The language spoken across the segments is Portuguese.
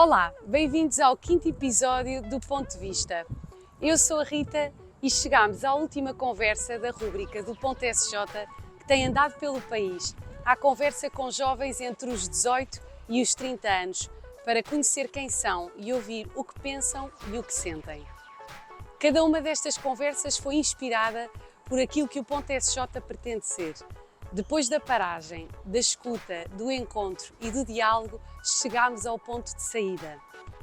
Olá, bem-vindos ao 5º episódio do Ponto de Vista. Eu sou a Rita e chegámos à última conversa da rúbrica do Ponto SJ que tem andado pelo país, à conversa com jovens entre os 18 e os 30 anos, para conhecer quem são e ouvir o que pensam e o que sentem. Cada uma destas conversas foi inspirada por aquilo que o Ponto SJ pretende ser. Depois da paragem, da escuta, do encontro e do diálogo, chegámos ao ponto de saída.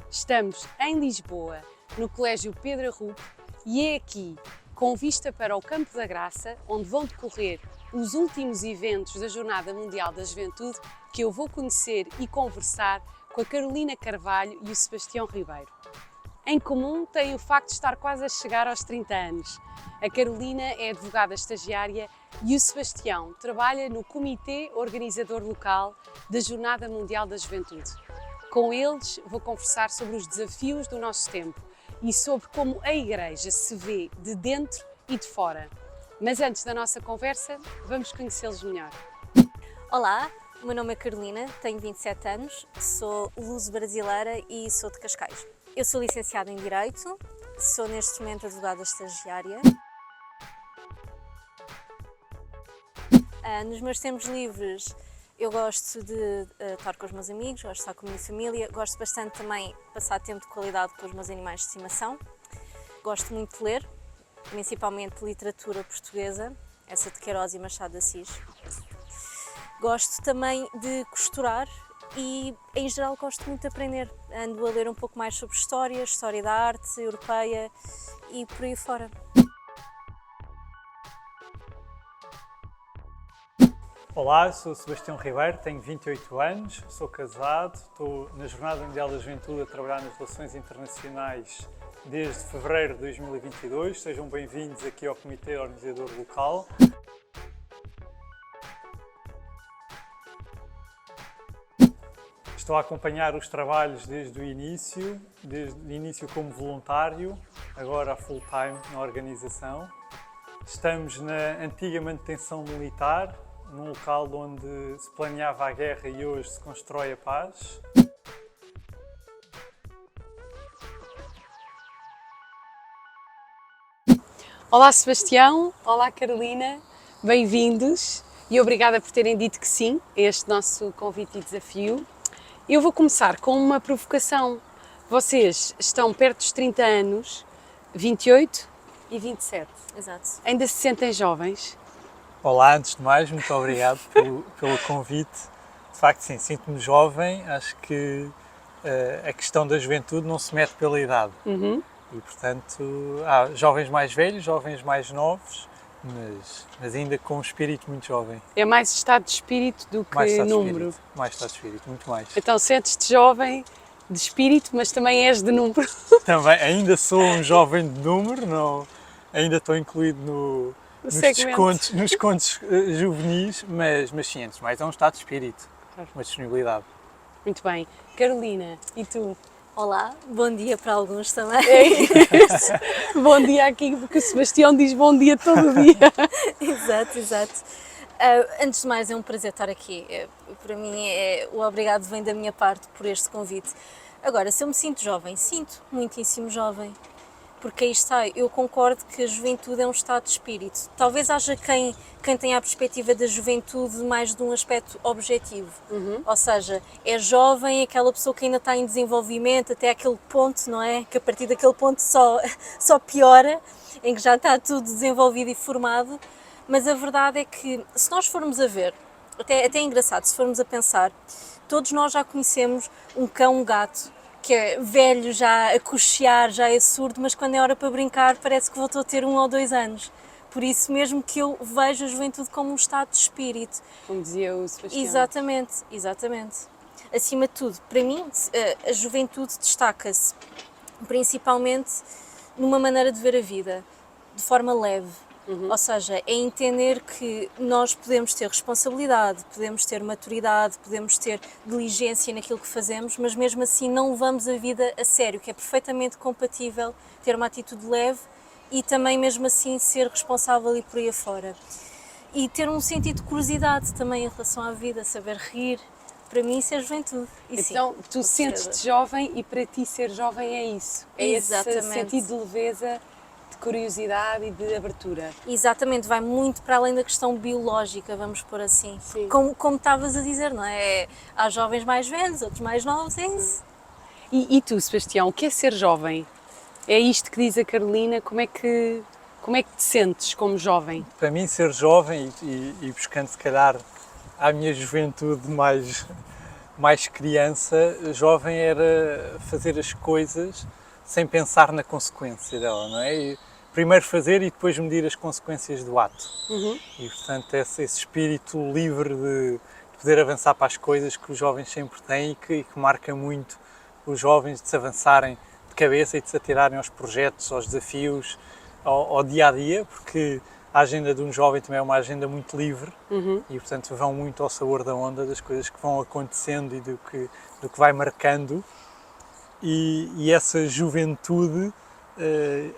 Estamos em Lisboa, no Colégio Pedro Arrupe, e é aqui, com vista para o Campo da Graça, onde vão decorrer os últimos eventos da Jornada Mundial da Juventude, que eu vou conhecer e conversar com a Carolina Carvalho e o Sebastião Ribeiro. Em comum têm o facto de estar quase a chegar aos 30 anos. A Carolina é advogada estagiária e o Sebastião trabalha no Comitê Organizador Local da Jornada Mundial da Juventude. Com eles vou conversar sobre os desafios do nosso tempo e sobre como a Igreja se vê de dentro e de fora. Mas antes da nossa conversa, vamos conhecê-los melhor. Olá, o meu nome é Carolina, tenho 27 anos, sou luso-brasileira e sou de Cascais. Eu sou licenciada em Direito, sou neste momento advogada estagiária. Nos meus tempos livres eu gosto de estar com os meus amigos, gosto de estar com a minha família, gosto bastante também de passar tempo de qualidade com os meus animais de estimação. Gosto muito de ler, principalmente literatura portuguesa, essa de Queiroz e Machado de Assis. Gosto também de costurar e, em geral, gosto muito de aprender. Ando a ler um pouco mais sobre história da arte europeia e por aí fora. Olá, sou o Sebastião Ribeiro, tenho 28 anos, sou casado, estou na Jornada Mundial da Juventude a trabalhar nas relações internacionais desde fevereiro de 2022. Sejam bem-vindos aqui ao Comitê Organizador Local. Estou a acompanhar os trabalhos desde o início como voluntário, agora full-time na organização. Estamos na antiga manutenção militar, num local onde se planeava a guerra e hoje se constrói a paz. Olá Sebastião, olá Carolina, bem-vindos e obrigada por terem dito que sim a este nosso convite e desafio. Eu vou começar com uma provocação. Vocês estão perto dos 30 anos, 28 e 27. Exato. Ainda se sentem jovens? Olá, antes de mais, muito obrigado pelo convite. De facto, sim, sinto-me jovem. Acho que a questão da juventude não se mete pela idade. E, portanto, há jovens mais velhos, jovens mais novos, mas ainda com um espírito muito jovem. É mais estado de espírito do que número? Mais estado de espírito, muito mais. Então sentes-te jovem de espírito, mas também és de número? Também, ainda sou um jovem de número, não, ainda estou incluído nos contos juvenis, mas sim, antes de mais é um estado de espírito, uma disponibilidade. Muito bem. Carolina, e tu? Olá, bom dia para alguns também. É isso. Bom dia aqui, porque o Sebastião diz bom dia todo o dia. Exato. Antes de mais, é um prazer estar aqui. Para mim, o obrigado vem da minha parte por este convite. Agora, se eu me sinto jovem, sinto muitíssimo jovem. Porque aí está, eu concordo que a juventude é um estado de espírito. Talvez haja quem tenha a perspectiva da juventude mais de um aspecto objetivo. Ou seja, é jovem, aquela pessoa que ainda está em desenvolvimento, até aquele ponto, não é? Que a partir daquele ponto só piora, em que já está tudo desenvolvido e formado. Mas a verdade é que, se nós formos a ver, até é engraçado, se formos a pensar, todos nós já conhecemos um cão, um gato, que é velho, já a cochear, já é surdo, mas quando é hora para brincar parece que voltou a ter 1 ou 2 anos. Por isso mesmo que eu vejo a juventude como um estado de espírito. Como dizia o Sebastião. Exatamente. Acima de tudo, para mim, a juventude destaca-se principalmente numa maneira de ver a vida, de forma leve. Ou seja, é entender que nós podemos ter responsabilidade, podemos ter maturidade, podemos ter diligência naquilo que fazemos, mas mesmo assim não levamos a vida a sério, que é perfeitamente compatível ter uma atitude leve e também mesmo assim ser responsável e por aí afora. E ter um sentido de curiosidade também em relação à vida, saber rir, para mim isso é juventude. E Então, sim, tu com sentes-te certeza. jovem e para ti ser jovem é isso. É esse Exatamente. sentido de leveza, de curiosidade e de abertura. Exatamente, vai muito para além da questão biológica, vamos pôr assim. Sim. Como estavas a dizer, não é? Há jovens mais velhos, outros mais novos, é isso. E tu, Sebastião, o que é ser jovem? É isto que diz a Carolina, como é que te sentes como jovem? Para mim, ser jovem e buscando, se calhar, a minha juventude mais criança, jovem era fazer as coisas sem pensar na consequência dela, não é? E primeiro fazer e depois medir as consequências do ato. E, portanto, esse espírito livre de poder avançar para as coisas que os jovens sempre têm e que marca muito os jovens de se avançarem de cabeça e de se atirarem aos projetos, aos desafios, ao dia-a-dia, porque a agenda de um jovem também é uma agenda muito livre e, portanto, vão muito ao sabor da onda das coisas que vão acontecendo e do que vai marcando. E essa juventude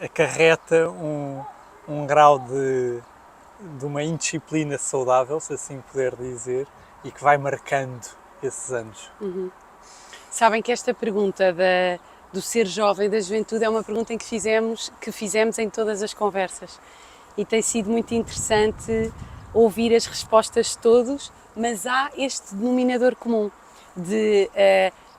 acarreta um grau de uma indisciplina saudável, se assim puder dizer, e que vai marcando esses anos. Sabem que esta pergunta do ser jovem, da juventude, é uma pergunta que fizemos em todas as conversas. E tem sido muito interessante ouvir as respostas de todos, mas há este denominador comum de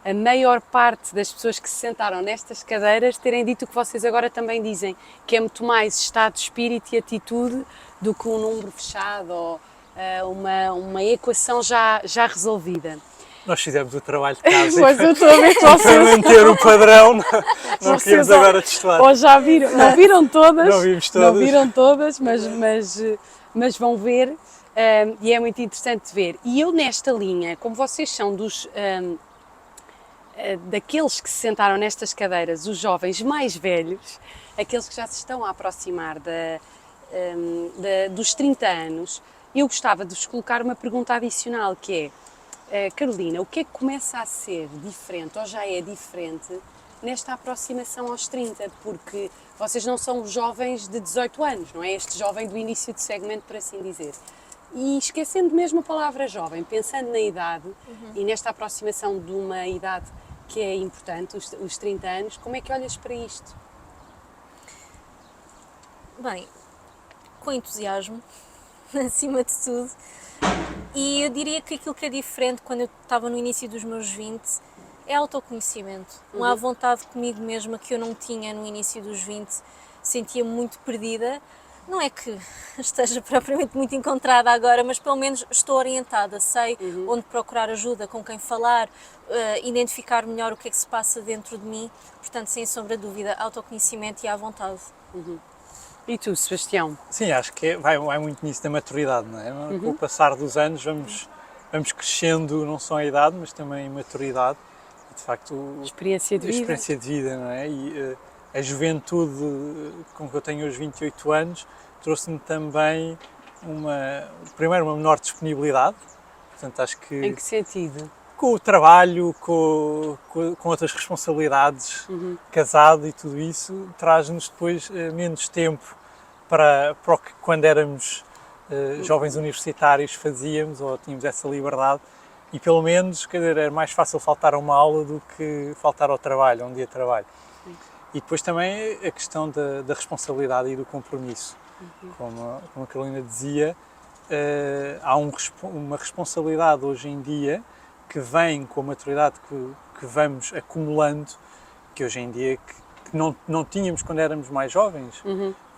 a maior parte das pessoas que se sentaram nestas cadeiras terem dito o que vocês agora também dizem, que é muito mais estado de espírito e atitude do que um número fechado ou uma equação já resolvida. Nós fizemos o trabalho de casa Pois eu estou a ver que para vocês, manter o padrão, não vocês queríamos agora destoar. ou já viram, não viram todas, Não vimos todas. não viram todas, mas vão ver e é muito interessante ver. E eu nesta linha, como vocês são daqueles que se sentaram nestas cadeiras, os jovens mais velhos, aqueles que já se estão a aproximar dos 30 anos, eu gostava de vos colocar uma pergunta adicional, que é, Carolina, o que é que começa a ser diferente, ou já é diferente, nesta aproximação aos 30? Porque vocês não são jovens de 18 anos, não é? Este jovem do início de segmento, por assim dizer. E esquecendo mesmo a palavra jovem, pensando na idade e nesta aproximação de uma idade que é importante, os 30 anos, como é que olhas para isto? Bem, com entusiasmo, acima de tudo. E eu diria que aquilo que é diferente quando eu estava no início dos meus 20 é autoconhecimento. Uma vontade comigo mesma que eu não tinha no início dos 20, sentia-me muito perdida. Não é que esteja propriamente muito encontrada agora, mas pelo menos estou orientada, sei onde procurar ajuda, com quem falar, identificar melhor o que é que se passa dentro de mim. Portanto, sem sombra de dúvida, autoconhecimento e à vontade. E tu, Sebastião? Sim, acho que vai muito nisso da maturidade, não é? Com o passar dos anos vamos crescendo não só a idade, mas também a maturidade. E, de facto, Experiência de vida. A experiência de vida, não é? E a juventude com que eu tenho hoje 28 anos trouxe-me também primeiro uma menor disponibilidade, portanto acho que Em que sentido? com o trabalho, com outras responsabilidades, casado e tudo isso, traz-nos depois menos tempo para o que quando éramos jovens universitários fazíamos ou tínhamos essa liberdade e pelo menos, quer dizer, era mais fácil faltar a uma aula do que faltar ao trabalho, a um dia de trabalho. E depois também a questão da responsabilidade e do compromisso. Como a Carolina dizia, há uma responsabilidade hoje em dia que vem com a maturidade que vamos acumulando, que hoje em dia que não tínhamos quando éramos mais jovens.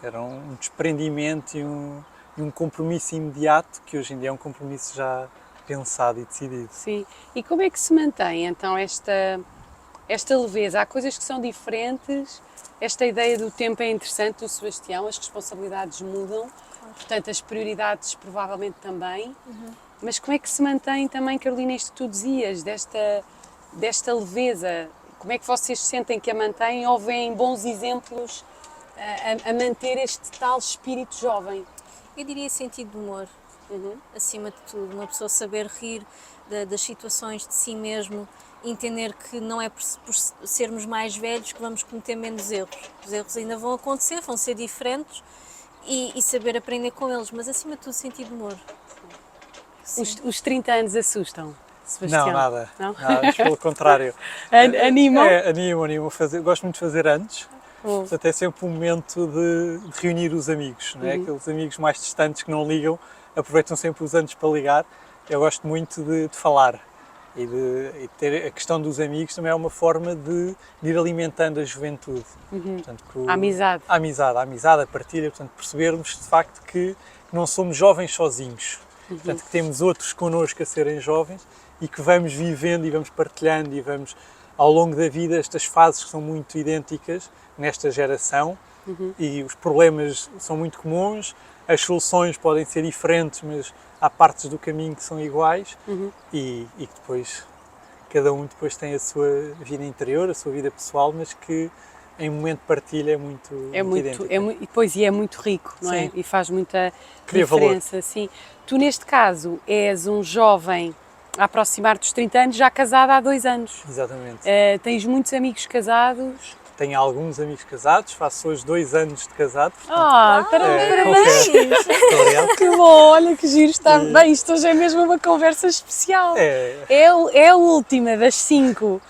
Era um desprendimento e um compromisso imediato, que hoje em dia é um compromisso já pensado e decidido. Sim. E como é que se mantém então esta leveza? Há coisas que são diferentes, esta ideia do tempo é interessante do Sebastião, as responsabilidades mudam, portanto as prioridades provavelmente também, mas como é que se mantém também, Carolina, isto que tu dizias, desta leveza? Como é que vocês sentem que a mantêm ou veem bons exemplos a manter este tal espírito jovem? Eu diria sentido de humor, acima de tudo, uma pessoa saber rir das situações de si mesmo, entender que não é por sermos mais velhos que vamos cometer menos erros. Os erros ainda vão acontecer, vão ser diferentes e saber aprender com eles, mas acima de tudo sentido de humor. Os 30 anos assustam? Sebastião? Não, nada. Não? Nada, mas pelo contrário. Animam? Animo a fazer. Gosto muito de fazer antes. Oh. Portanto, é sempre um momento de reunir os amigos, não é? Aqueles amigos mais distantes que não ligam, aproveitam sempre os anos para ligar. Eu gosto muito de falar e de ter a questão dos amigos também é uma forma de ir alimentando a juventude. Portanto, A amizade. A amizade, a partilha, portanto, percebermos de facto que não somos jovens sozinhos, portanto, que temos outros connosco a serem jovens e que vamos vivendo e vamos partilhando e vamos, ao longo da vida, estas fases que são muito idênticas nesta geração e os problemas são muito comuns, as soluções podem ser diferentes, mas há partes do caminho que são iguais e que depois cada um depois tem a sua vida interior, a sua vida pessoal, mas que em momento de partilha é muito idêntica. E é muito rico, não é? Sim. E faz muita Cria diferença. Sim. Tu, neste caso, és um jovem a aproximar dos 30 anos, já casado há 2 anos. Exatamente. Tens muitos amigos casados. Tenho alguns amigos casados, faço hoje 2 anos de casado. Parabéns! Muito obrigado. Que bom, olha que giro, está bem, isto hoje é mesmo uma conversa especial. É a última das 5.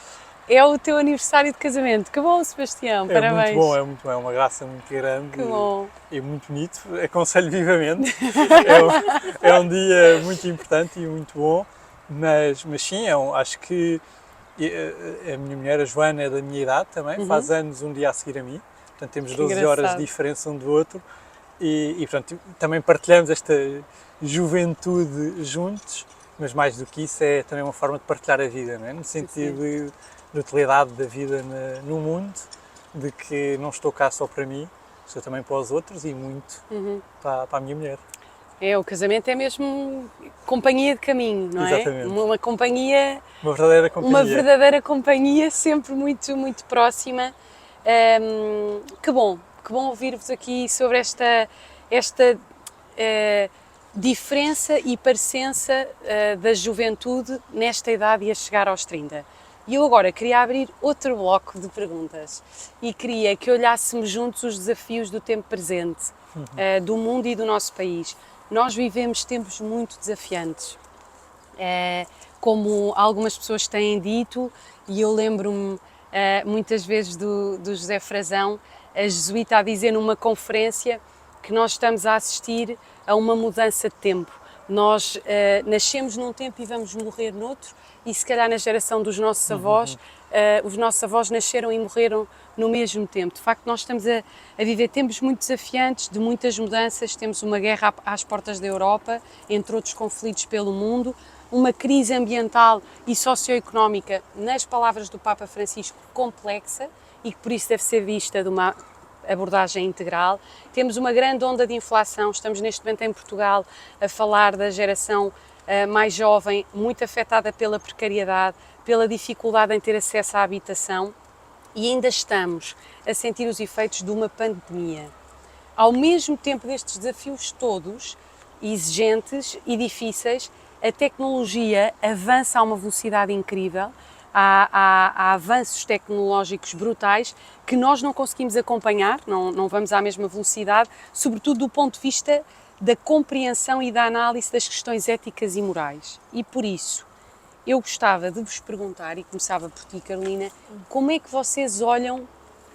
É o teu aniversário de casamento. Que bom, Sebastião, parabéns. É muito bom, é uma graça muito grande Que bom. e muito bonito. Aconselho vivamente. É um dia muito importante e muito bom, mas sim, acho que a minha mulher, a Joana, é da minha idade também, faz anos um dia a seguir a mim, portanto temos 12 horas de diferença um do outro e portanto também partilhamos esta juventude juntos, mas mais do que isso é também uma forma de partilhar a vida, não é? No sentido de utilidade da vida no mundo, de que não estou cá só para mim, estou também para os outros e muito para a minha mulher. O casamento é mesmo companhia de caminho, não é? Exatamente. Uma companhia... Uma verdadeira companhia. Uma verdadeira companhia, sempre muito, muito próxima. Que bom ouvir-vos aqui sobre esta diferença e parecença da juventude nesta idade e a chegar aos 30. E eu agora queria abrir outro bloco de perguntas e queria que olhássemos juntos os desafios do tempo presente, do mundo e do nosso país. Nós vivemos tempos muito desafiantes. Como algumas pessoas têm dito, e eu lembro-me muitas vezes do José Frazão, a jesuíta, a dizer numa conferência que nós estamos a assistir a uma mudança de tempo. Nós nascemos num tempo e vamos morrer noutro, e se calhar na geração dos nossos avós, os nossos avós nasceram e morreram no mesmo tempo. De facto, nós estamos a viver tempos muito desafiantes, de muitas mudanças, temos uma guerra às portas da Europa, entre outros conflitos pelo mundo, uma crise ambiental e socioeconómica, nas palavras do Papa Francisco, complexa e que por isso deve ser vista de uma abordagem integral. Temos uma grande onda de inflação, estamos neste momento em Portugal a falar da geração mais jovem, muito afetada pela precariedade, pela dificuldade em ter acesso à habitação e ainda estamos a sentir os efeitos de uma pandemia. Ao mesmo tempo destes desafios todos, exigentes e difíceis, a tecnologia avança a uma velocidade incrível, há avanços tecnológicos brutais que nós não conseguimos acompanhar, não vamos à mesma velocidade, sobretudo do ponto de vista da compreensão e da análise das questões éticas e morais. E por isso, eu gostava de vos perguntar, e começava por ti, Carolina, como é que vocês olham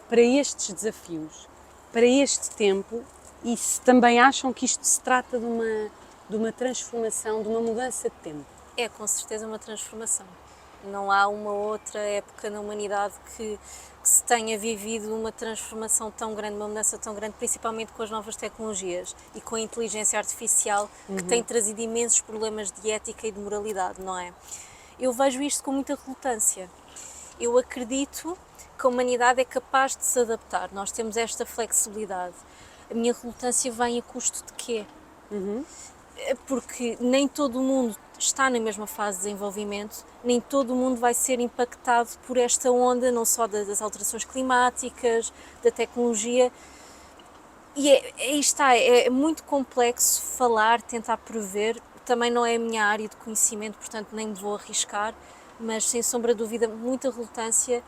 para estes desafios, para este tempo, e se também acham que isto se trata de uma transformação, de uma mudança de tempo? É com certeza uma transformação. Não há uma outra época na humanidade que se tenha vivido uma transformação tão grande, uma mudança tão grande, principalmente com as novas tecnologias e com a inteligência artificial, que tem trazido imensos problemas de ética e de moralidade, não é? Eu vejo isto com muita relutância. Eu acredito que a humanidade é capaz de se adaptar, nós temos esta flexibilidade. A minha relutância vem a custo de quê? Porque nem todo o mundo está na mesma fase de desenvolvimento, nem todo o mundo vai ser impactado por esta onda, não só das alterações climáticas, da tecnologia. E aí está, é muito complexo falar, tentar prever. Também não é a minha área de conhecimento, portanto nem me vou arriscar, mas sem sombra de dúvida muita relutância,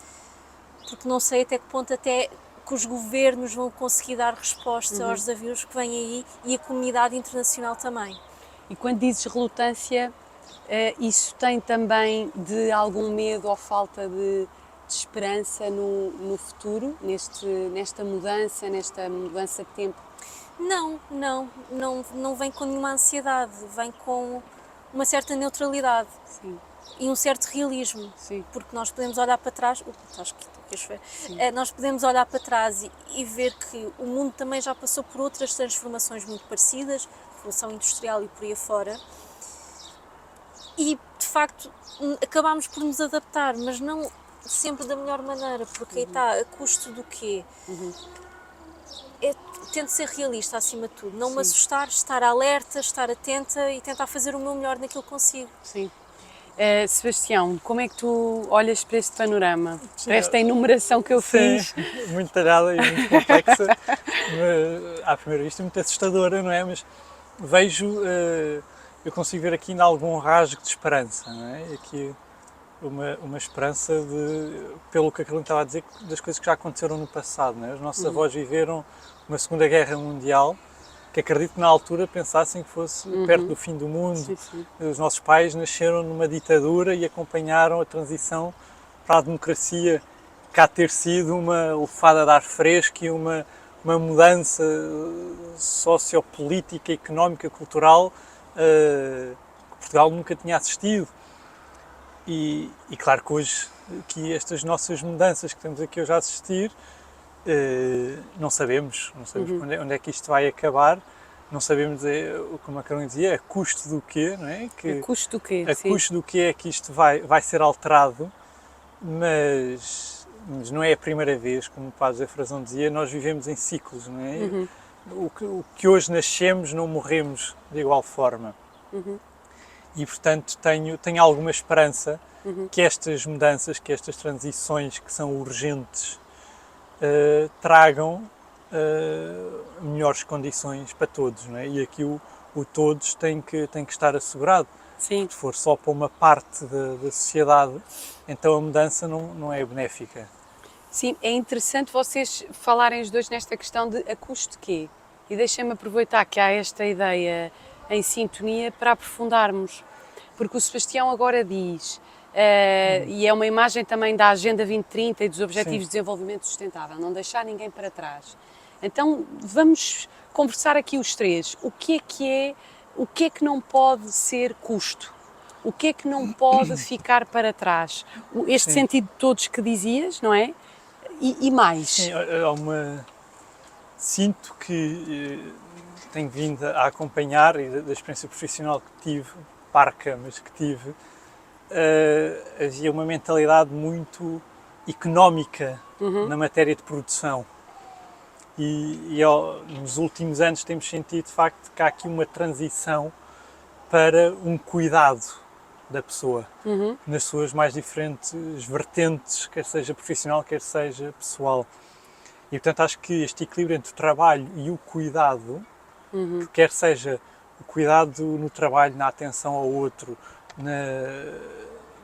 porque não sei até que ponto até que os governos vão conseguir dar resposta aos desafios que vêm aí e a comunidade internacional também. E quando dizes relutância, Isso tem também de algum medo ou falta de esperança no futuro, nesta mudança de tempo? Não vem com nenhuma ansiedade, vem com uma certa neutralidade. Sim. E um certo realismo, Sim. porque nós podemos olhar para trás, nós podemos olhar para trás e ver que o mundo também já passou por outras transformações muito parecidas, Revolução Industrial e por aí afora, e de facto acabámos por nos adaptar, mas não sempre da melhor maneira, porque aí está, a custo do quê? Tento ser realista acima de tudo, não me assustar, estar alerta, estar atenta e tentar fazer o meu melhor naquilo que consigo. Sim. Sebastião, como é que tu olhas para este panorama, para esta enumeração que eu fiz? Muito talhada e muito complexa, à primeira vista muito assustadora, não é? Mas vejo, eu consigo ver aqui ainda algum rasgo de esperança, não é? Aqui uma esperança pelo que a Carolina estava a dizer, das coisas que já aconteceram no passado, não é? Os nossos avós viveram uma Segunda Guerra Mundial, que acredito que na altura pensassem que fosse perto do fim do mundo. Sim. Os nossos pais nasceram numa ditadura e acompanharam a transição para a democracia, cá ter sido uma lefada de ar fresco e uma mudança sociopolítica, económica, cultural que Portugal nunca tinha assistido. E claro que hoje, que estas nossas mudanças que estamos aqui hoje a assistir, não sabemos onde é que isto vai acabar, não sabemos, como a Carolina dizia, a custo do quê, não é? A custo do quê? A custo do quê é que isto vai ser alterado, mas não é a primeira vez, como o Padre José Frazão dizia, nós vivemos em ciclos, não é? O que hoje nascemos, não morremos de igual forma. E, portanto, tenho alguma esperança que estas mudanças, que estas transições que são urgentes, tragam melhores condições para todos, não é? E aqui o todos tem que estar assegurado. Sim. Se for só para uma parte da sociedade, então a mudança não é benéfica. Sim, é interessante vocês falarem os dois nesta questão de a custo de quê? E deixem-me aproveitar que há esta ideia em sintonia para aprofundarmos. Porque o Sebastião agora diz, e é uma imagem também da Agenda 2030 e dos Objetivos de Desenvolvimento Sustentável, não deixar ninguém para trás. Então vamos conversar aqui os três. O que é que não pode ser custo? O que é que não pode ficar para trás? Este sentido de todos que dizias, não é? E mais? Sim, sinto que tenho vindo a acompanhar, e da experiência profissional que tive, parca, mas que tive, havia uma mentalidade muito económica na matéria de produção. E nos últimos anos temos sentido, de facto, que há aqui uma transição para um cuidado da pessoa, nas suas mais diferentes vertentes, quer seja profissional, quer seja pessoal. E, portanto, acho que este equilíbrio entre o trabalho e o cuidado, que quer seja o cuidado no trabalho, na atenção ao outro,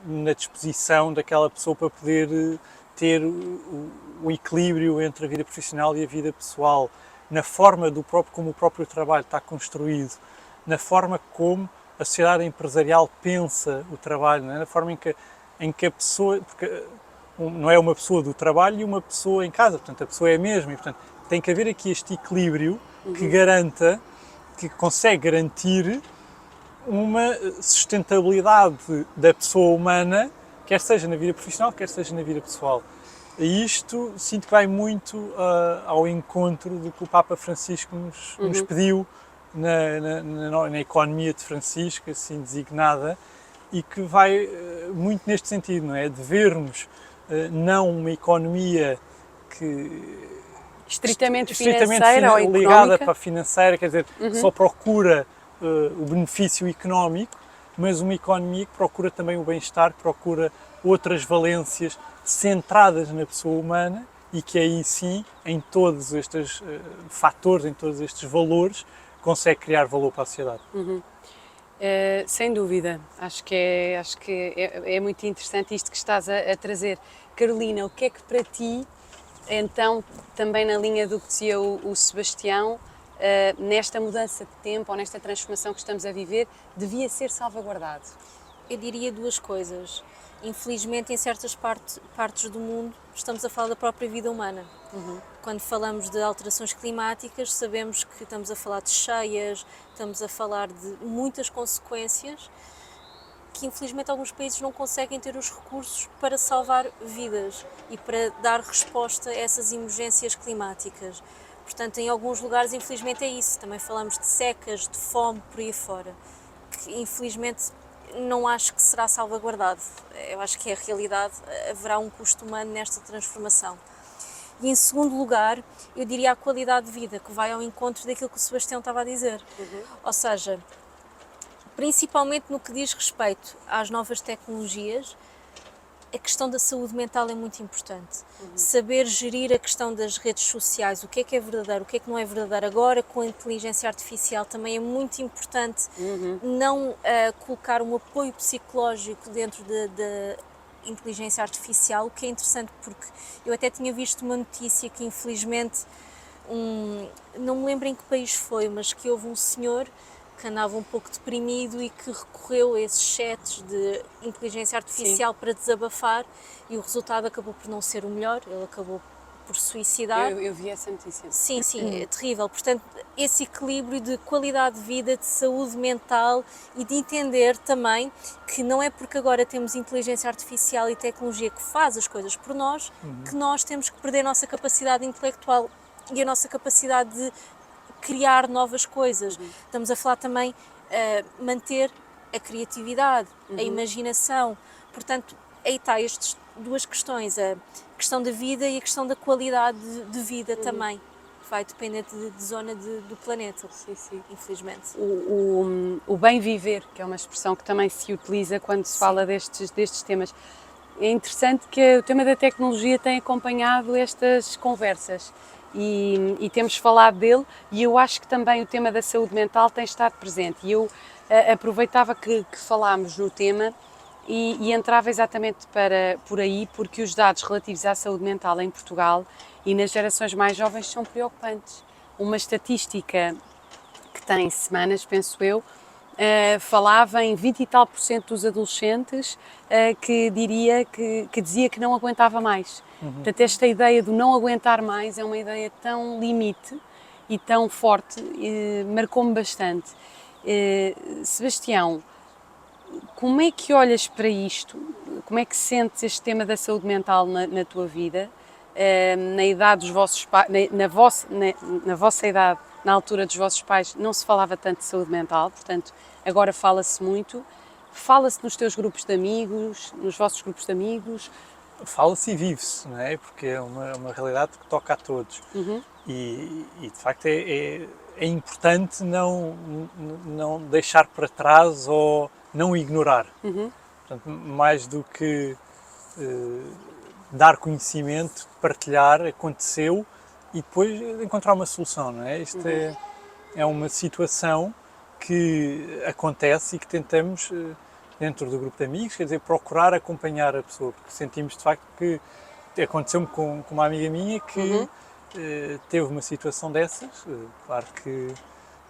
na disposição daquela pessoa para poder ter o equilíbrio entre a vida profissional e a vida pessoal, na forma como o próprio trabalho está construído, na forma como a sociedade empresarial pensa o trabalho, não é? Na forma em que a pessoa, porque não é uma pessoa do trabalho e uma pessoa em casa, portanto a pessoa é a mesma, e portanto tem que haver aqui este equilíbrio que consegue garantir uma sustentabilidade da pessoa humana, quer seja na vida profissional, quer seja na vida pessoal. E isto sinto que vai muito ao encontro do que o Papa Francisco nos pediu na economia de Francisco, assim designada, e que vai muito neste sentido, não é? De vermos não uma economia estritamente financeira ou económica, ligada para a financeira, quer dizer, só procura o benefício económico, mas uma economia que procura também o bem-estar, que procura outras valências centradas na pessoa humana e que aí sim, em todos estes fatores, em todos estes valores, consegue criar valor para a sociedade. Sem dúvida, acho que é muito interessante isto que estás a trazer. Carolina, o que é que para ti, então, também na linha do que dizia o Sebastião, nesta mudança de tempo ou nesta transformação que estamos a viver, devia ser salvaguardado? Eu diria duas coisas. Infelizmente, em certas partes do mundo, estamos a falar da própria vida humana. Quando falamos de alterações climáticas, sabemos que estamos a falar de cheias, estamos a falar de muitas consequências que, infelizmente, alguns países não conseguem ter os recursos para salvar vidas e para dar resposta a essas emergências climáticas. Portanto, em alguns lugares, infelizmente, é isso. Também falamos de secas, de fome, por aí fora, que, infelizmente, não acho que será salvaguardado. Eu acho que é a realidade, haverá um custo humano nesta transformação. E em segundo lugar, eu diria a qualidade de vida, que vai ao encontro daquilo que o Sebastião estava a dizer. Ou seja, principalmente no que diz respeito às novas tecnologias, a questão da saúde mental é muito importante. Saber gerir a questão das redes sociais, o que é verdadeiro, o que não é verdadeiro. Agora, com a inteligência artificial, também é muito importante não colocar um apoio psicológico dentro da inteligência artificial, o que é interessante porque eu até tinha visto uma notícia que, infelizmente, não me lembro em que país foi, mas que houve um senhor que andava um pouco deprimido e que recorreu a esses chats de inteligência artificial para desabafar, e o resultado acabou por não ser o melhor, ele acabou por suicidar. Eu vi essa notícia. Sim, é terrível. Portanto, esse equilíbrio de qualidade de vida, de saúde mental e de entender também que não é porque agora temos inteligência artificial e tecnologia que faz as coisas por nós, que nós temos que perder a nossa capacidade intelectual e a nossa capacidade de criar novas coisas. Estamos a falar também manter a criatividade, a imaginação. Portanto, aí está estas duas questões, a questão da vida e a questão da qualidade de vida também. Vai depender de zona do planeta, infelizmente. O bem viver, que é uma expressão que também se utiliza quando se fala destes temas. É interessante que o tema da tecnologia tem acompanhado estas conversas. E temos falado dele, e eu acho que também o tema da saúde mental tem estado presente. E eu aproveitava que falámos no tema e entrava exatamente por aí, porque os dados relativos à saúde mental em Portugal e nas gerações mais jovens são preocupantes. Uma estatística que tem semanas, penso eu, falava em 20 e tal % dos adolescentes que dizia que não aguentava mais. Portanto, esta ideia do não aguentar mais é uma ideia tão limite e tão forte, marcou-me bastante. Sebastião, como é que olhas para isto? Como é que sentes este tema da saúde mental na tua vida? Na idade dos vossos pais, na vossa idade, na altura dos vossos pais, não se falava tanto de saúde mental, portanto, agora fala-se muito. Fala-se nos teus grupos de amigos, nos vossos grupos de amigos? Fala-se e vive-se, não é? Porque é uma realidade que toca a todos. E de facto é importante não deixar para trás ou não ignorar. Portanto, mais do que dar conhecimento, partilhar, aconteceu e depois encontrar uma solução, não é? Isto é uma situação que acontece e que tentamos, dentro do grupo de amigos, quer dizer, procurar acompanhar a pessoa, porque sentimos de facto que aconteceu-me com uma amiga minha que teve uma situação dessas, claro que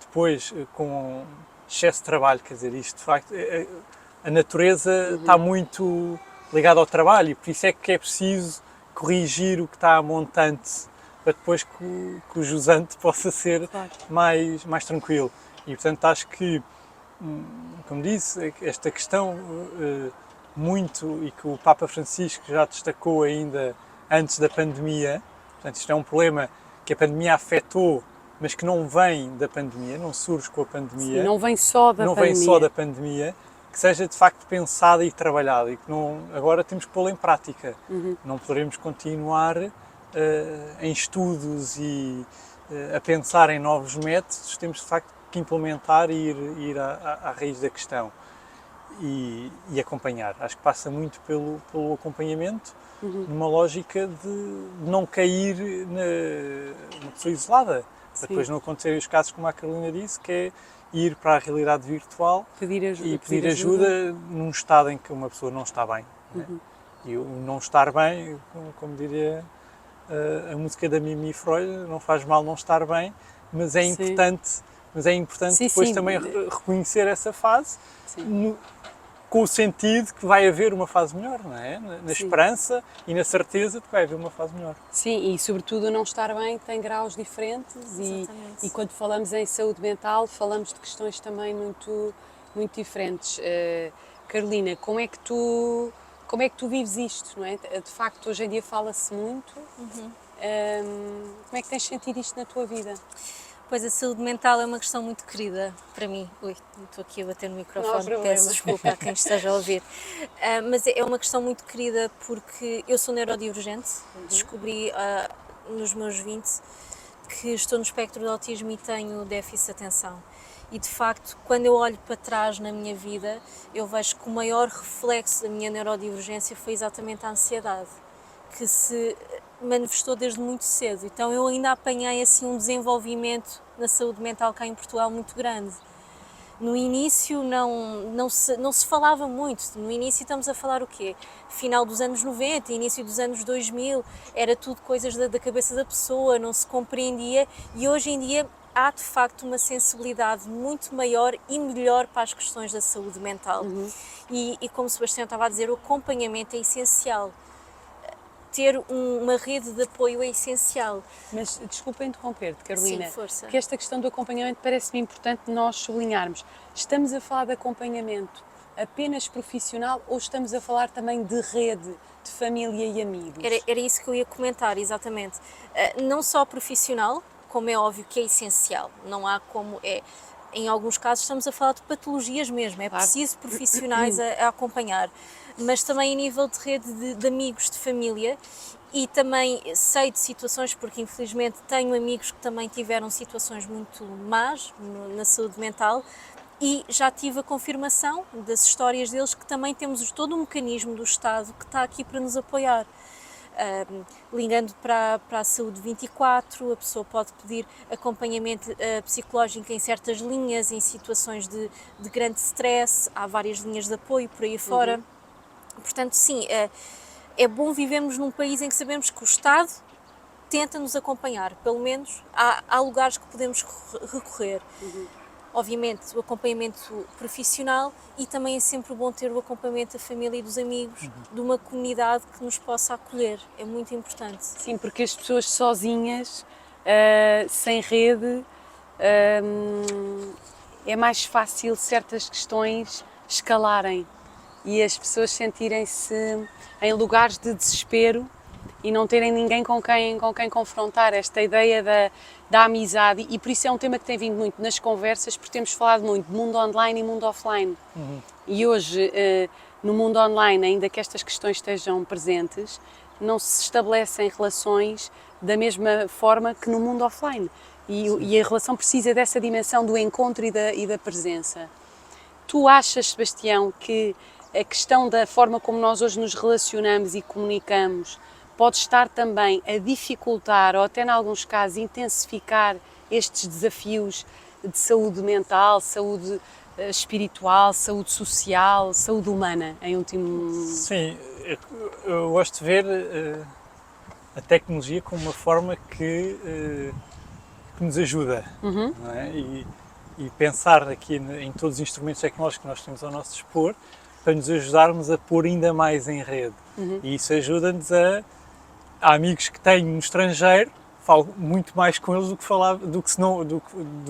depois com excesso de trabalho, quer dizer, isto de facto, a natureza está muito ligada ao trabalho e por isso é que é preciso corrigir o que está a montante para depois que o jusante possa ser mais tranquilo. E portanto acho que, como disse, esta questão muito, e que o Papa Francisco já destacou ainda antes da pandemia, portanto isto é um problema que a pandemia afetou, mas que não vem da pandemia, não surge com a pandemia. Sim, não vem só da pandemia. Não vem só da pandemia, que seja de facto pensada e trabalhada e que não, agora temos que pô-la em prática. Não poderemos continuar em estudos e a pensar em novos métodos, temos de facto que implementar e ir à raiz da questão e acompanhar. Acho que passa muito pelo acompanhamento, numa lógica de não cair numa pessoa isolada, para depois não acontecerem os casos como a Carolina disse, que é ir para a realidade virtual e pedir ajuda num estado em que uma pessoa não está bem. Né? E o não estar bem, como diria a música da Mimi Freud, não faz mal não estar bem, mas é Sim. importante, Sim, depois sim. também reconhecer essa fase Sim. com o sentido que vai haver uma fase melhor, não é? Na Sim. esperança e na certeza de que vai haver uma fase melhor. Sim, e sobretudo não estar bem tem graus diferentes Exatamente. e quando falamos em saúde mental falamos de questões também muito, muito diferentes. Carolina, como é que tu vives isto, não é? De facto, hoje em dia fala-se muito. Como é que tens sentido isto na tua vida? Pois a saúde mental é uma questão muito querida para mim. Ui, estou aqui a bater no Não há microfone, problema. peço desculpa a quem esteja a ouvir. Mas é uma questão muito querida porque eu sou neurodivergente, descobri nos meus 20 que estou no espectro de autismo e tenho déficit de atenção. E de facto, quando eu olho para trás na minha vida, eu vejo que o maior reflexo da minha neurodivergência foi exatamente a ansiedade, que se manifestou desde muito cedo. Então eu ainda apanhei assim um desenvolvimento na saúde mental cá em Portugal muito grande. No início não se falava muito, no início estamos a falar o quê? Final dos anos 90, início dos anos 2000, era tudo coisas da cabeça da pessoa, não se compreendia e hoje em dia há de facto uma sensibilidade muito maior e melhor para as questões da saúde mental. E como o Sebastião estava a dizer, o acompanhamento é essencial. Ter uma rede de apoio é essencial. Mas desculpa interromper-te, Carolina, Sim, força. porque esta questão do acompanhamento parece-me importante nós sublinharmos. Estamos a falar de acompanhamento apenas profissional ou estamos a falar também de rede, de família e amigos? Era isso que eu ia comentar, exatamente. Não só profissional, como é óbvio que é essencial, não há como em alguns casos estamos a falar de patologias mesmo, é Claro. preciso profissionais a acompanhar, mas também a nível de rede de amigos, de família, e também sei de situações, porque infelizmente tenho amigos que também tiveram situações muito más na saúde mental, e já tive a confirmação das histórias deles que também temos todo um mecanismo do Estado que está aqui para nos apoiar. Ligando para a Saúde 24, a pessoa pode pedir acompanhamento psicológico em certas linhas, em situações de grande stress, há várias linhas de apoio por aí fora. Portanto, sim, é bom vivermos num país em que sabemos que o Estado tenta nos acompanhar, pelo menos há lugares que podemos recorrer. Obviamente o acompanhamento profissional e também é sempre bom ter o acompanhamento da família e dos amigos, de uma comunidade que nos possa acolher, é muito importante. Sim, porque as pessoas sozinhas, sem rede, é mais fácil certas questões escalarem e as pessoas sentirem-se em lugares de desespero e não terem ninguém com quem confrontar. Esta ideia da amizade, e por isso é um tema que tem vindo muito nas conversas, porque temos falado muito de mundo online e mundo offline. E hoje, no mundo online, ainda que estas questões estejam presentes, não se estabelecem relações da mesma forma que no mundo offline. E a relação precisa dessa dimensão do encontro e da presença. Tu achas, Sebastião, que a questão da forma como nós hoje nos relacionamos e comunicamos pode estar também a dificultar ou até, em alguns casos, intensificar estes desafios de saúde mental, saúde espiritual, saúde social, saúde humana, em último... Sim, eu gosto de ver a tecnologia como uma forma que nos ajuda, não é? E pensar aqui em todos os instrumentos tecnológicos que nós temos ao nosso dispor para nos ajudarmos a pôr ainda mais em rede. E isso ajuda-nos há amigos que tenho no estrangeiro, falo muito mais com eles do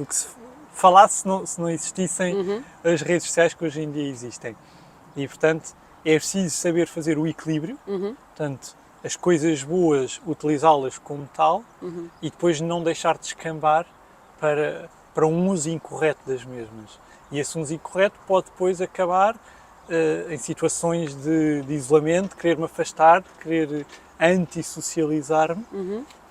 que se falasse se não existissem as redes sociais que hoje em dia existem. E, portanto, é preciso saber fazer o equilíbrio, portanto, as coisas boas, utilizá-las como tal e depois não deixar descambar para um uso incorreto das mesmas. E esse uso incorreto pode depois acabar em situações de isolamento, querer-me afastar, querer antissocializar-me,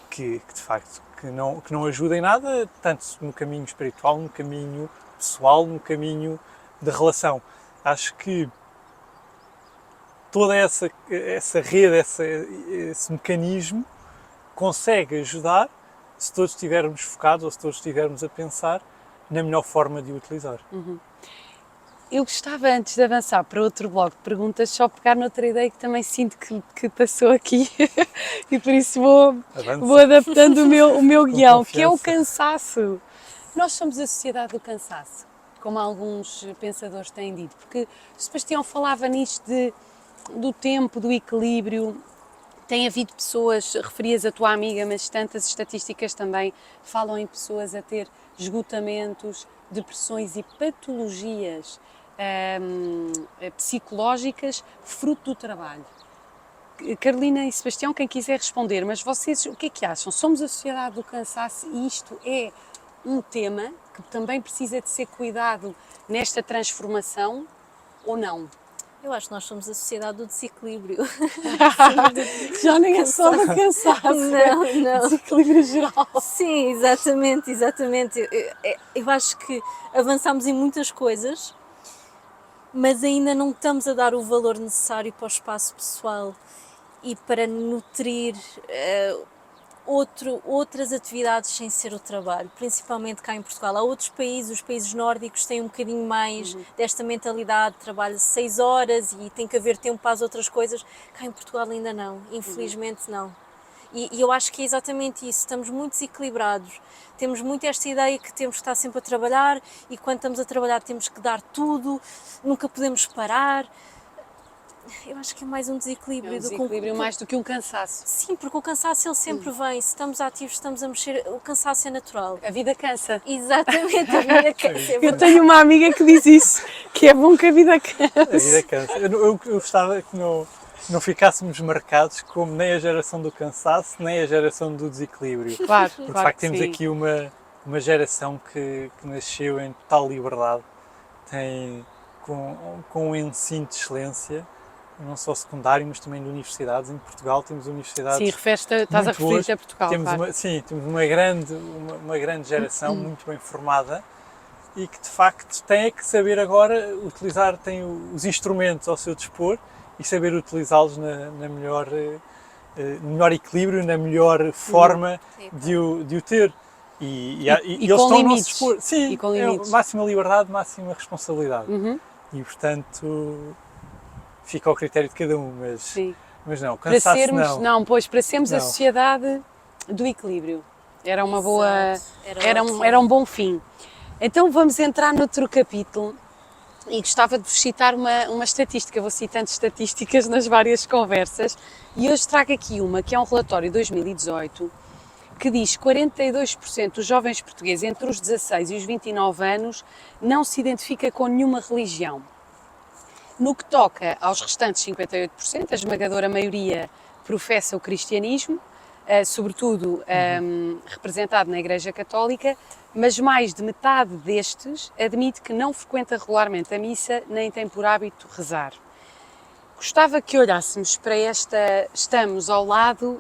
que de facto que não ajuda em nada, tanto no caminho espiritual, no caminho pessoal, no caminho de relação. Acho que toda essa rede, esse mecanismo consegue ajudar se todos estivermos focados ou se todos estivermos a pensar na melhor forma de o utilizar. Eu gostava, antes de avançar para outro bloco de perguntas, só pegar noutra ideia que também sinto que passou aqui e por isso vou adaptando o meu guião, que é o cansaço. Nós somos a sociedade do cansaço, como alguns pensadores têm dito, porque Sebastião falava nisto do tempo, do equilíbrio. Tem havido pessoas, referias a tua amiga, mas tantas estatísticas também falam em pessoas a ter esgotamentos, depressões e patologias psicológicas fruto do trabalho. Carolina e Sebastião, quem quiser responder, mas vocês o que é que acham? Somos a sociedade do cansaço e isto é um tema que também precisa de ser cuidado nesta transformação ou não? Eu acho que nós somos a sociedade do desequilíbrio. Já nem é só do cansaço, Não. desequilíbrio geral. Sim, exatamente. Eu acho que avançamos em muitas coisas, mas ainda não estamos a dar o valor necessário para o espaço pessoal e para nutrir outras atividades sem ser o trabalho, principalmente cá em Portugal. Há outros países, os países nórdicos têm um bocadinho mais desta mentalidade, trabalha 6 horas e tem que haver tempo para as outras coisas. Cá em Portugal ainda não, infelizmente não. E eu acho que é exatamente isso, estamos muito desequilibrados, temos muito esta ideia que temos que estar sempre a trabalhar e quando estamos a trabalhar temos que dar tudo, nunca podemos parar. Eu acho que é mais um desequilíbrio. Mais do que um cansaço. Sim, porque o cansaço ele sempre vem, se estamos ativos, estamos a mexer, o cansaço é natural. A vida cansa. Exatamente, a vida cansa. Eu tenho uma amiga que diz isso, que é bom que a vida cansa. A vida cansa. Eu gostava que não ficássemos marcados como nem a geração do cansaço, nem a geração do desequilíbrio. Claro, porque de facto temos aqui uma geração que nasceu em total liberdade, tem com um ensino de excelência, não só secundário, mas também de universidades. Em Portugal temos universidades. Sim, estás a referir-te a Portugal. Temos claro. temos uma grande geração muito bem formada e que de facto tem que saber agora utilizar, tem os instrumentos ao seu dispor e saber utilizá-los no melhor equilíbrio, na melhor forma de o ter. E eles estão ao nosso dispor. Sim, e com limites. Máxima liberdade, máxima responsabilidade. E portanto fica ao critério de cada um, mas não, cansaço não. Para sermos a sociedade do equilíbrio. Era uma boa, era um bom fim. Então vamos entrar noutro capítulo e gostava de vos citar uma estatística, vou citando estatísticas nas várias conversas e hoje trago aqui uma que é um relatório de 2018 que diz que 42% dos jovens portugueses entre os 16 e os 29 anos não se identifica com nenhuma religião. No que toca aos restantes 58%, a esmagadora maioria professa o cristianismo, sobretudo representado na Igreja Católica, mas mais de metade destes admite que não frequenta regularmente a missa nem tem por hábito rezar. Gostava que olhássemos para estamos ao lado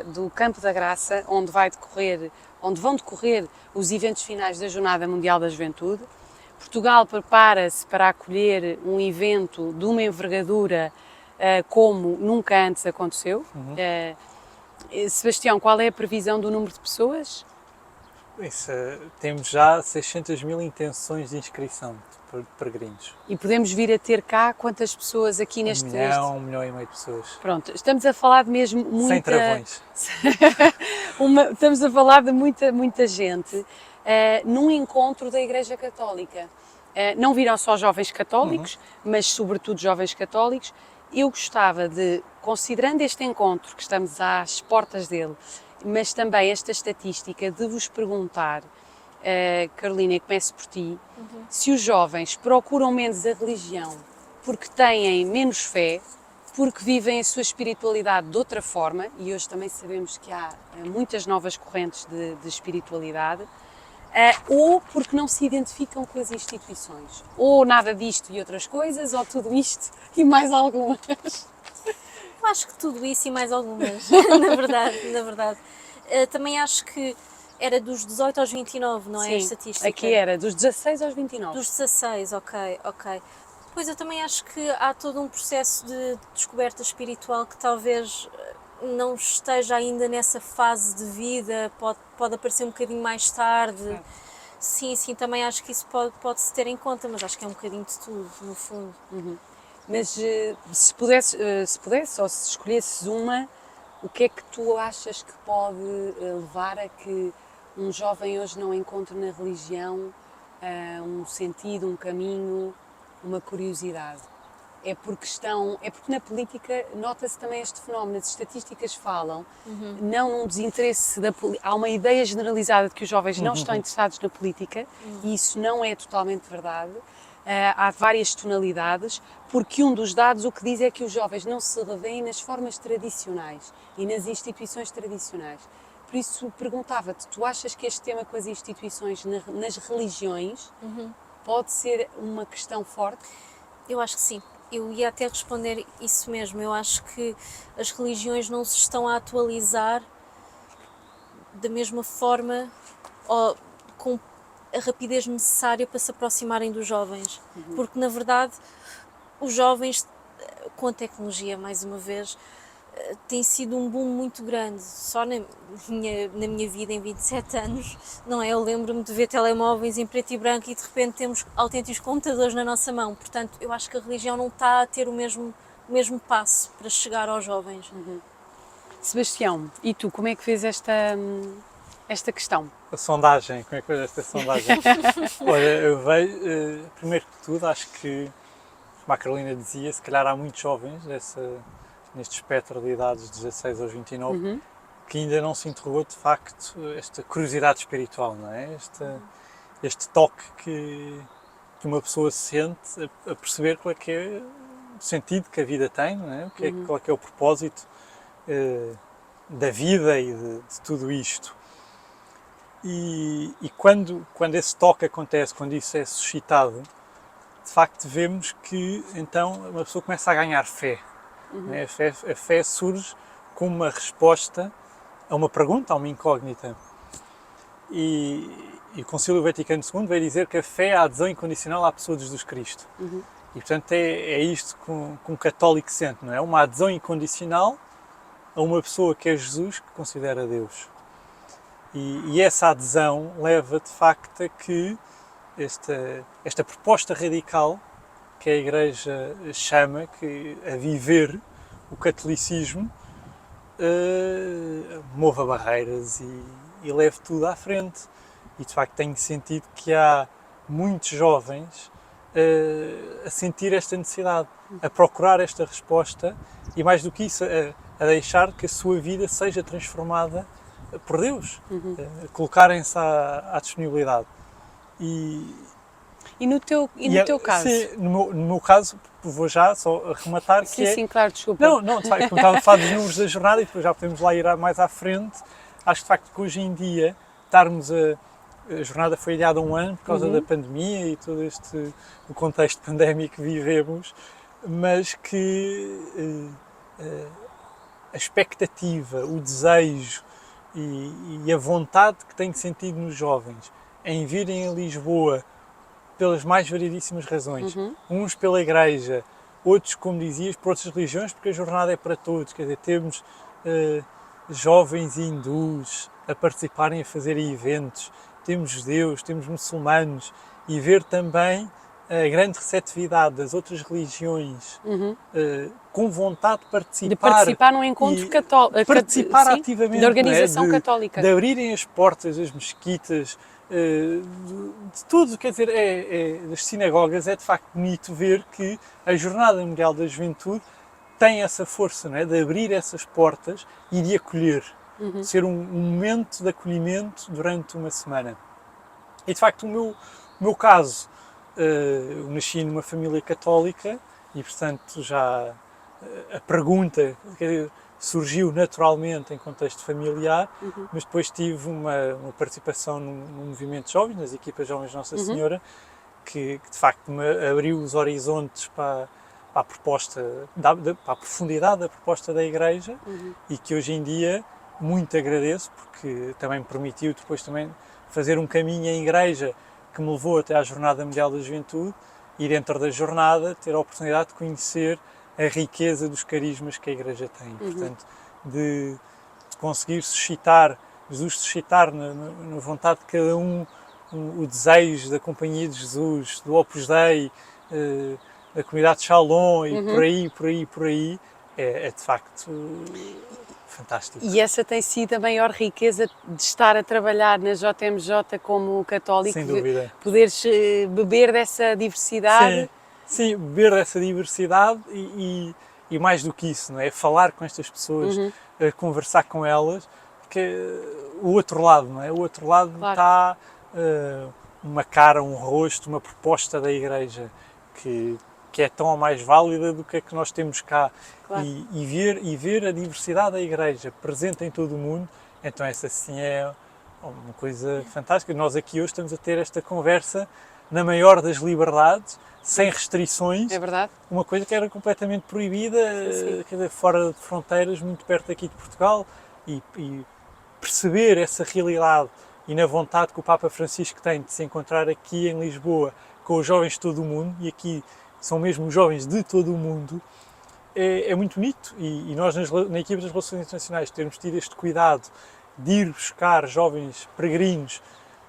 do Campo da Graça, onde vão decorrer os eventos finais da Jornada Mundial da Juventude. Portugal prepara-se para acolher um evento de uma envergadura como nunca antes aconteceu. Sebastião, qual é a previsão do número de pessoas? Temos já 600 mil intenções de inscrição de peregrinos. E podemos vir a ter cá quantas pessoas aqui neste... 1 milhão e meio de pessoas. Pronto, estamos a falar de mesmo muita... Sem travões. Estamos a falar de muita gente num encontro da Igreja Católica. Não virão só jovens católicos, mas sobretudo jovens católicos. Eu gostava de, considerando este encontro, que estamos às portas dele, mas também esta estatística, de vos perguntar, Carolina, começo por ti, se os jovens procuram menos a religião porque têm menos fé, porque vivem a sua espiritualidade de outra forma, e hoje também sabemos que há muitas novas correntes de espiritualidade, ou porque não se identificam com as instituições, ou nada disto e outras coisas, ou tudo isto e mais algumas. Eu acho que tudo isso e mais algumas, na verdade. Também acho que era dos 18 aos 29, não é? Sim, a estatística? Aqui era dos 16 aos 29. Dos 16, ok. Pois eu também acho que há todo um processo de descoberta espiritual que talvez não esteja ainda nessa fase de vida, pode aparecer um bocadinho mais tarde. sim, sim, também acho que isso pode-se ter em conta, mas acho que é um bocadinho de tudo, no fundo. Mas se pudesse ou se escolhesses uma, o que é que tu achas que pode levar a que um jovem hoje não encontre na religião um sentido, um caminho, uma curiosidade? É porque na política nota-se também este fenómeno, as estatísticas falam, não num desinteresse há uma ideia generalizada de que os jovens não estão interessados na política e isso não é totalmente verdade. Há várias tonalidades, porque um dos dados o que diz é que os jovens não se revêem nas formas tradicionais e nas instituições tradicionais. Por isso perguntava-te, tu achas que este tema com as instituições nas religiões pode ser uma questão forte? Eu acho que sim. Eu ia até responder isso mesmo. Eu acho que as religiões não se estão a atualizar da mesma forma ou com a rapidez necessária para se aproximarem dos jovens. Porque, na verdade, os jovens, com a tecnologia, mais uma vez, tem sido um boom muito grande. Só na minha vida, em 27 anos, não é? Eu lembro-me de ver telemóveis em preto e branco e de repente temos autênticos computadores na nossa mão. Portanto, eu acho que a religião não está a ter o mesmo passo para chegar aos jovens. Sebastião, e tu, como é que vês esta questão? A sondagem, como é que foi esta sondagem? Olha, eu vejo, primeiro que tudo, acho que, como a Carolina dizia, se calhar há muitos jovens neste espectro de idades de 16 aos 29 que ainda não se interrogou de facto esta curiosidade espiritual, não é? Este toque que uma pessoa sente a perceber qual é que é o sentido que a vida tem, não é? Qual é que é o propósito da vida e de tudo isto. E quando esse toque acontece, quando isso é suscitado, de facto vemos que então uma pessoa começa a ganhar fé. Né? A fé surge como uma resposta a uma pergunta, a uma incógnita. E o Concílio Vaticano II veio dizer que a fé é a adesão incondicional à pessoa de Jesus Cristo. E portanto é isto que um católico sente, não é? Uma adesão incondicional a uma pessoa que é Jesus, que considera Deus. E essa adesão leva de facto a que esta proposta radical que a Igreja chama a viver o catolicismo mova barreiras e leve tudo à frente. E de facto tenho sentido que há muitos jovens a sentir esta necessidade, a procurar esta resposta e mais do que isso, a deixar que a sua vida seja transformada por Deus, colocarem-se à disponibilidade. E no teu caso? Sim, no meu caso, vou já só rematar sim, que sim, claro, desculpa. Não, de facto, como estava a falar dos números da jornada e depois já podemos lá ir mais à frente, acho que de facto que hoje em dia a jornada foi adiada há um ano por causa da pandemia e todo o contexto pandémico que vivemos, mas que a expectativa, o desejo e a vontade que tenho sentido nos jovens em virem a Lisboa pelas mais variedíssimas razões, uns pela Igreja, outros, como dizias, por outras religiões, porque a jornada é para todos, quer dizer, temos jovens hindus a participarem, a fazerem eventos, temos judeus, temos muçulmanos, e ver também a grande receptividade das outras religiões com vontade de participar num encontro católico, participar ativamente, da organização católica, de abrirem as portas das mesquitas, de tudo, quer dizer, das sinagogas. É de facto bonito ver que a Jornada Mundial da Juventude tem essa força, não é? De abrir essas portas e de acolher, de ser um momento de acolhimento durante uma semana. E de facto o meu caso, eu nasci numa família católica e portanto já a pergunta, quer dizer, surgiu naturalmente em contexto familiar, mas depois tive uma participação num movimento de jovens, nas equipas jovens de Nossa Senhora, que de facto me abriu os horizontes para a proposta, para a profundidade da proposta da Igreja e que hoje em dia muito agradeço, porque também me permitiu depois também fazer um caminho em Igreja que me levou até à Jornada Mundial da Juventude e dentro da jornada ter a oportunidade de conhecer a riqueza dos carismas que a Igreja tem. Portanto, de conseguir suscitar, Jesus suscitar na vontade de cada um o desejo da Companhia de Jesus, do Opus Dei, da comunidade de Shalom e por aí, é de facto fantástico. E essa tem sido a maior riqueza de estar a trabalhar na JMJ como católico, Sem dúvida. poderes beber dessa diversidade. Sim, beber dessa diversidade e mais do que isso, não é? Falar com estas pessoas, conversar com elas, que o outro lado, não é? O outro lado está uma cara, um rosto, uma proposta da Igreja que é tão ou mais válida do que a que nós temos cá. Claro. E ver a diversidade da Igreja presente em todo o mundo, então essa sim é uma coisa fantástica. Nós aqui hoje estamos a ter esta conversa na maior das liberdades, sem restrições. É verdade. Uma coisa que era completamente proibida, quer dizer, fora de fronteiras, muito perto aqui de Portugal, e perceber essa realidade e na vontade que o Papa Francisco tem de se encontrar aqui em Lisboa com os jovens de todo o mundo, e aqui são mesmo jovens de todo o mundo, é muito bonito. E nós na equipe das Relações Internacionais termos tido este cuidado de ir buscar jovens peregrinos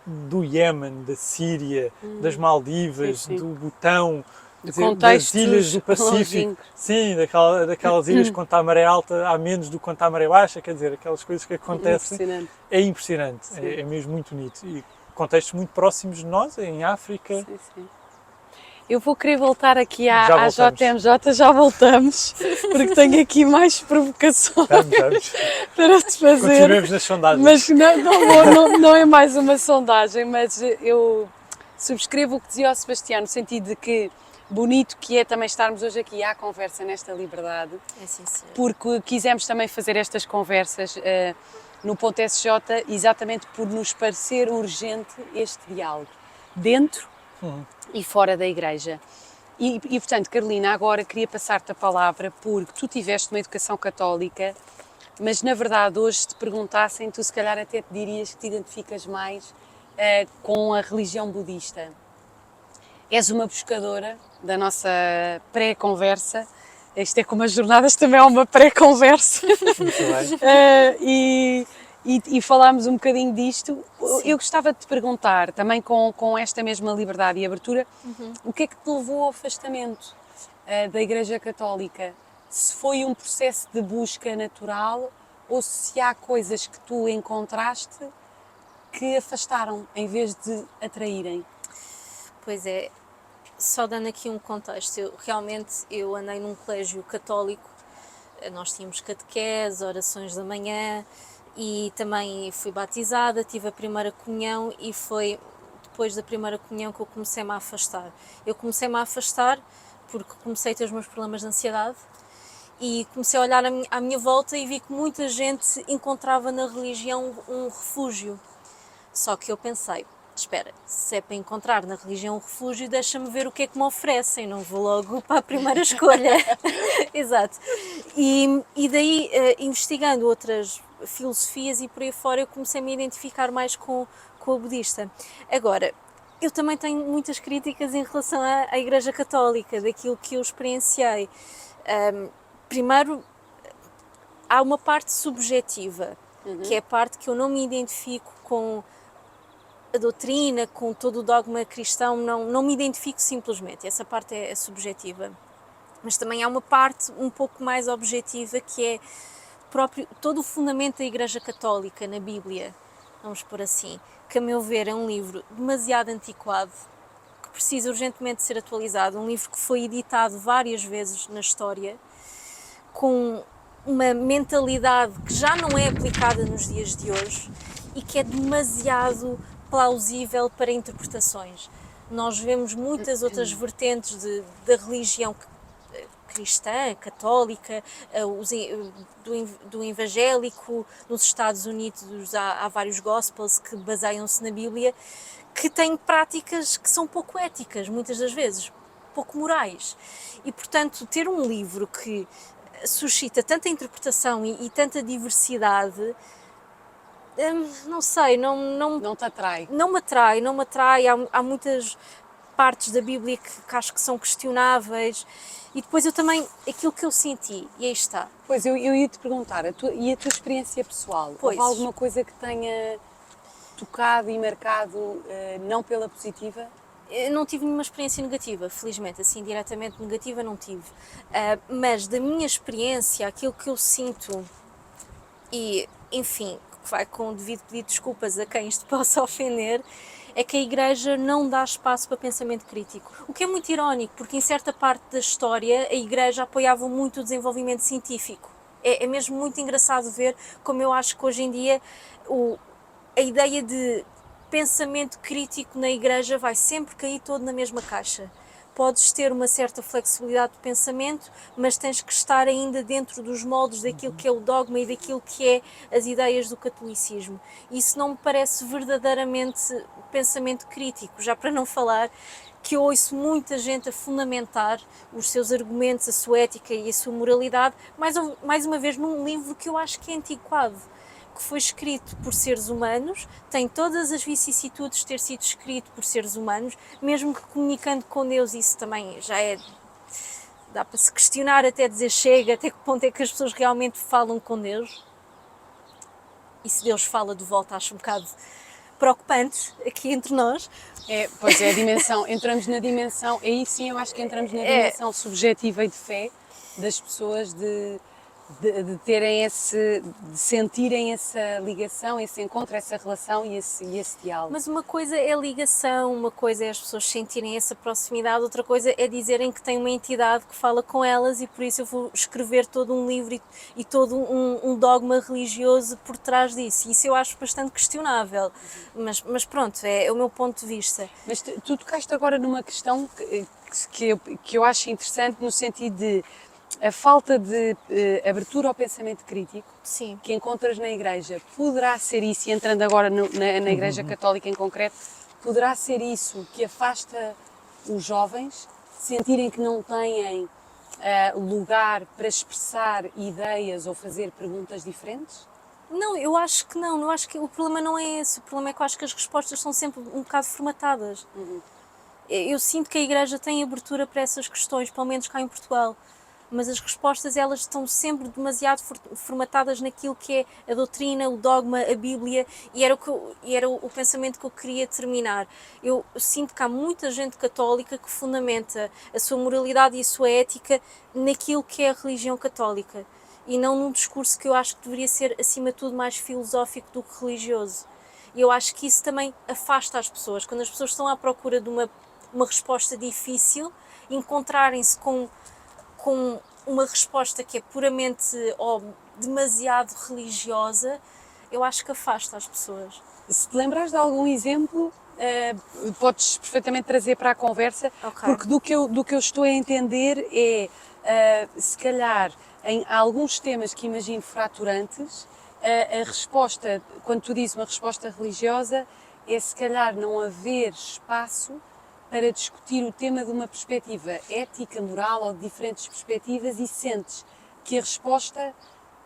do Iémen, da Síria, das Maldivas, do Butão, das ilhas do Pacífico, sim, daquelas ilhas quando está a maré alta há menos do que quando está a maré baixa, quer dizer, aquelas coisas que acontecem. É impressionante, é mesmo muito bonito. E contextos muito próximos de nós, em África. Sim. Eu vou querer voltar aqui à JMJ, já voltamos, porque tenho aqui mais provocações Vamos. para te fazer. Continuemos nas sondagens. Mas não é mais uma sondagem, mas eu subscrevo o que dizia o Sebastião, no sentido de que bonito que é também estarmos hoje aqui à conversa nesta liberdade, porque quisemos também fazer estas conversas no Ponto SJ exatamente por nos parecer urgente este diálogo, dentro e fora da Igreja. E portanto, Carolina, agora queria passar-te a palavra porque tu tiveste uma educação católica, mas na verdade hoje se te perguntassem, tu se calhar até te dirias que te identificas mais com a religião budista. És uma buscadora da nossa pré-conversa, isto é como as jornadas, também é uma pré-conversa. Muito bem. E falámos um bocadinho disto. Sim. Eu gostava de te perguntar, também com esta mesma liberdade e abertura, o que é que te levou ao afastamento da Igreja Católica? Se foi um processo de busca natural ou se há coisas que tu encontraste que afastaram em vez de atraírem? Pois é, só dando aqui um contexto, eu andei num colégio católico, nós tínhamos catequese, orações da manhã, e também fui batizada, tive a primeira comunhão e foi depois da primeira comunhão que eu comecei-me a afastar. Eu comecei-me a afastar porque comecei a ter os meus problemas de ansiedade e comecei a olhar à minha volta e vi que muita gente encontrava na religião um refúgio. Só que eu pensei, espera, se é para encontrar na religião um refúgio, deixa-me ver o que é que me oferecem, não vou logo para a primeira escolha. Exato. E daí, investigando outras filosofias e por aí fora, eu comecei a me identificar mais com o budista. Agora, eu também tenho muitas críticas em relação à Igreja Católica, daquilo que eu experienciei. Primeiro, há uma parte subjetiva, que é a parte que eu não me identifico com a doutrina, com todo o dogma cristão, não me identifico simplesmente, essa parte é subjetiva. Mas também há uma parte um pouco mais objetiva, que é todo o fundamento da Igreja Católica na Bíblia, vamos por assim, que a meu ver é um livro demasiado antiquado, que precisa urgentemente ser atualizado, um livro que foi editado várias vezes na história, com uma mentalidade que já não é aplicada nos dias de hoje e que é demasiado plausível para interpretações. Nós vemos muitas outras vertentes da religião cristã, católica, do evangélico. Nos Estados Unidos há vários gospels que baseiam-se na Bíblia, que têm práticas que são pouco éticas, muitas das vezes, pouco morais. E, portanto, ter um livro que suscita tanta interpretação e tanta diversidade, não sei, Não te atrai? Não me atrai. Há muitas partes da Bíblia que acho que são questionáveis. E depois eu também, aquilo que eu senti, e aí está. Pois, eu ia te perguntar, e a tua experiência pessoal? Pois. Houve alguma coisa que tenha tocado e marcado não pela positiva? Eu não tive nenhuma experiência negativa, felizmente, assim, diretamente negativa não tive. Mas da minha experiência, aquilo que eu sinto, e enfim, que vai com o devido pedido de desculpas a quem isto possa ofender, é que a Igreja não dá espaço para pensamento crítico. O que é muito irónico, porque em certa parte da história a Igreja apoiava muito o desenvolvimento científico. É mesmo muito engraçado ver como eu acho que hoje em dia a ideia de pensamento crítico na Igreja vai sempre cair todo na mesma caixa. Podes ter uma certa flexibilidade de pensamento, mas tens que estar ainda dentro dos moldes daquilo que é o dogma e daquilo que é as ideias do catolicismo. Isso não me parece verdadeiramente pensamento crítico, já para não falar que eu ouço muita gente a fundamentar os seus argumentos, a sua ética e a sua moralidade, mais uma vez num livro que eu acho que é antiquado, que foi escrito por seres humanos, tem todas as vicissitudes de ter sido escrito por seres humanos, mesmo que comunicando com Deus, isso também já é... dá para se questionar, até dizer chega, até que ponto é que as pessoas realmente falam com Deus. E se Deus fala de volta, acho um bocado preocupante aqui entre nós. Pois é, a dimensão, entramos na dimensão, aí sim eu acho que entramos na dimensão subjetiva e de fé das pessoas de terem de sentirem essa ligação, esse encontro, essa relação e esse diálogo. Mas uma coisa é a ligação, uma coisa é as pessoas sentirem essa proximidade, outra coisa é dizerem que tem uma entidade que fala com elas e por isso eu vou escrever todo um livro e todo um dogma religioso por trás disso. Isso eu acho bastante questionável, mas pronto, é o meu ponto de vista. Mas tu tocaste agora numa questão que eu acho interessante no sentido de a falta de abertura ao pensamento crítico. Sim. Que encontras na Igreja, poderá ser isso, e entrando agora na Igreja Católica em concreto, poderá ser isso que afasta os jovens, sentirem que não têm lugar para expressar ideias ou fazer perguntas diferentes? Não, eu acho que não, eu acho que o problema não é esse, o problema é que eu acho que as respostas são sempre um bocado formatadas. Eu sinto que a Igreja tem abertura para essas questões, pelo menos cá em Portugal. Mas as respostas elas estão sempre demasiado formatadas naquilo que é a doutrina, o dogma, a Bíblia, e era o pensamento que eu queria terminar. Eu sinto que há muita gente católica que fundamenta a sua moralidade e a sua ética naquilo que é a religião católica, e não num discurso que eu acho que deveria ser, acima de tudo, mais filosófico do que religioso. E eu acho que isso também afasta as pessoas. Quando as pessoas estão à procura de uma resposta difícil, encontrarem-se com uma resposta que é puramente ou demasiado religiosa, eu acho que afasta as pessoas. Se te lembrares de algum exemplo, podes perfeitamente trazer para a conversa, porque do que eu estou a entender é, se calhar, em alguns temas que imagino fraturantes, a resposta, quando tu dizes uma resposta religiosa, é se calhar não haver espaço para discutir o tema de uma perspectiva ética, moral ou de diferentes perspectivas, e sentes que a resposta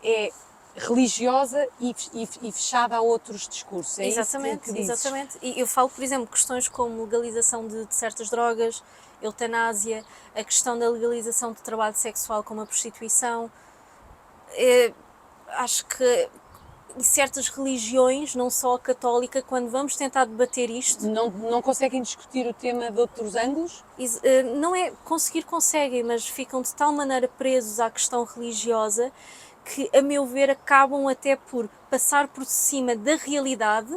é religiosa e fechada a outros discursos. É Exatamente, isso que dizes? exatamente. E eu falo, por exemplo, questões como legalização de certas drogas, eutanásia, a questão da legalização do trabalho sexual como a prostituição. Acho que em certas religiões, não só a católica, quando vamos tentar debater isto... Não conseguem discutir o tema de outros ângulos? Não é conseguem, mas ficam de tal maneira presos à questão religiosa que, a meu ver, acabam até por passar por cima da realidade,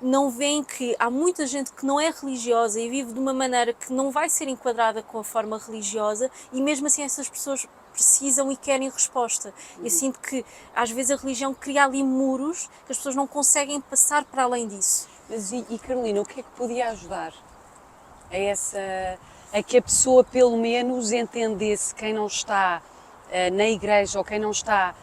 não veem que há muita gente que não é religiosa e vive de uma maneira que não vai ser enquadrada com a forma religiosa, e mesmo assim essas pessoas precisam e querem resposta. Eu sinto que às vezes a religião cria ali muros que as pessoas não conseguem passar para além disso. Mas e Carolina, o que é que podia ajudar a que a pessoa pelo menos entendesse, quem não está na igreja ou quem não está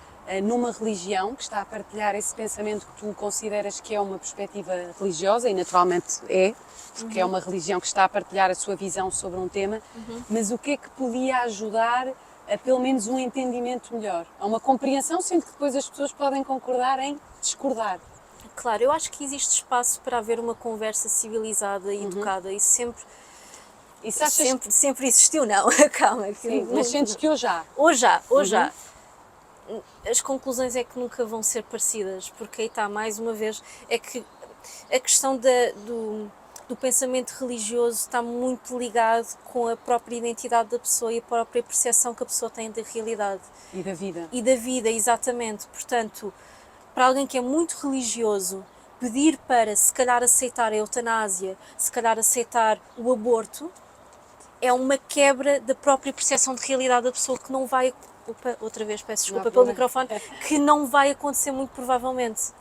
numa religião, que está a partilhar esse pensamento que tu consideras que é uma perspectiva religiosa, e naturalmente é, porque é uma religião que está a partilhar a sua visão sobre um tema, mas o que é que podia ajudar a pelo menos um entendimento melhor, a uma compreensão, sendo que depois as pessoas podem concordar em discordar? Claro, eu acho que existe espaço para haver uma conversa civilizada e educada, e sempre existiu, não, calma. Sim, mas sentes que hoje há? Hoje há. As conclusões é que nunca vão ser parecidas, porque aí está, mais uma vez, é que a questão do pensamento religioso está muito ligado com a própria identidade da pessoa e a própria percepção que a pessoa tem da realidade. E da vida. E da vida, exatamente. Portanto, para alguém que é muito religioso, pedir para, se calhar, aceitar a eutanásia, se calhar aceitar o aborto, é uma quebra da própria percepção de realidade da pessoa que não vai... Opa, outra vez, peço desculpa pelo microfone, que não vai acontecer muito provavelmente.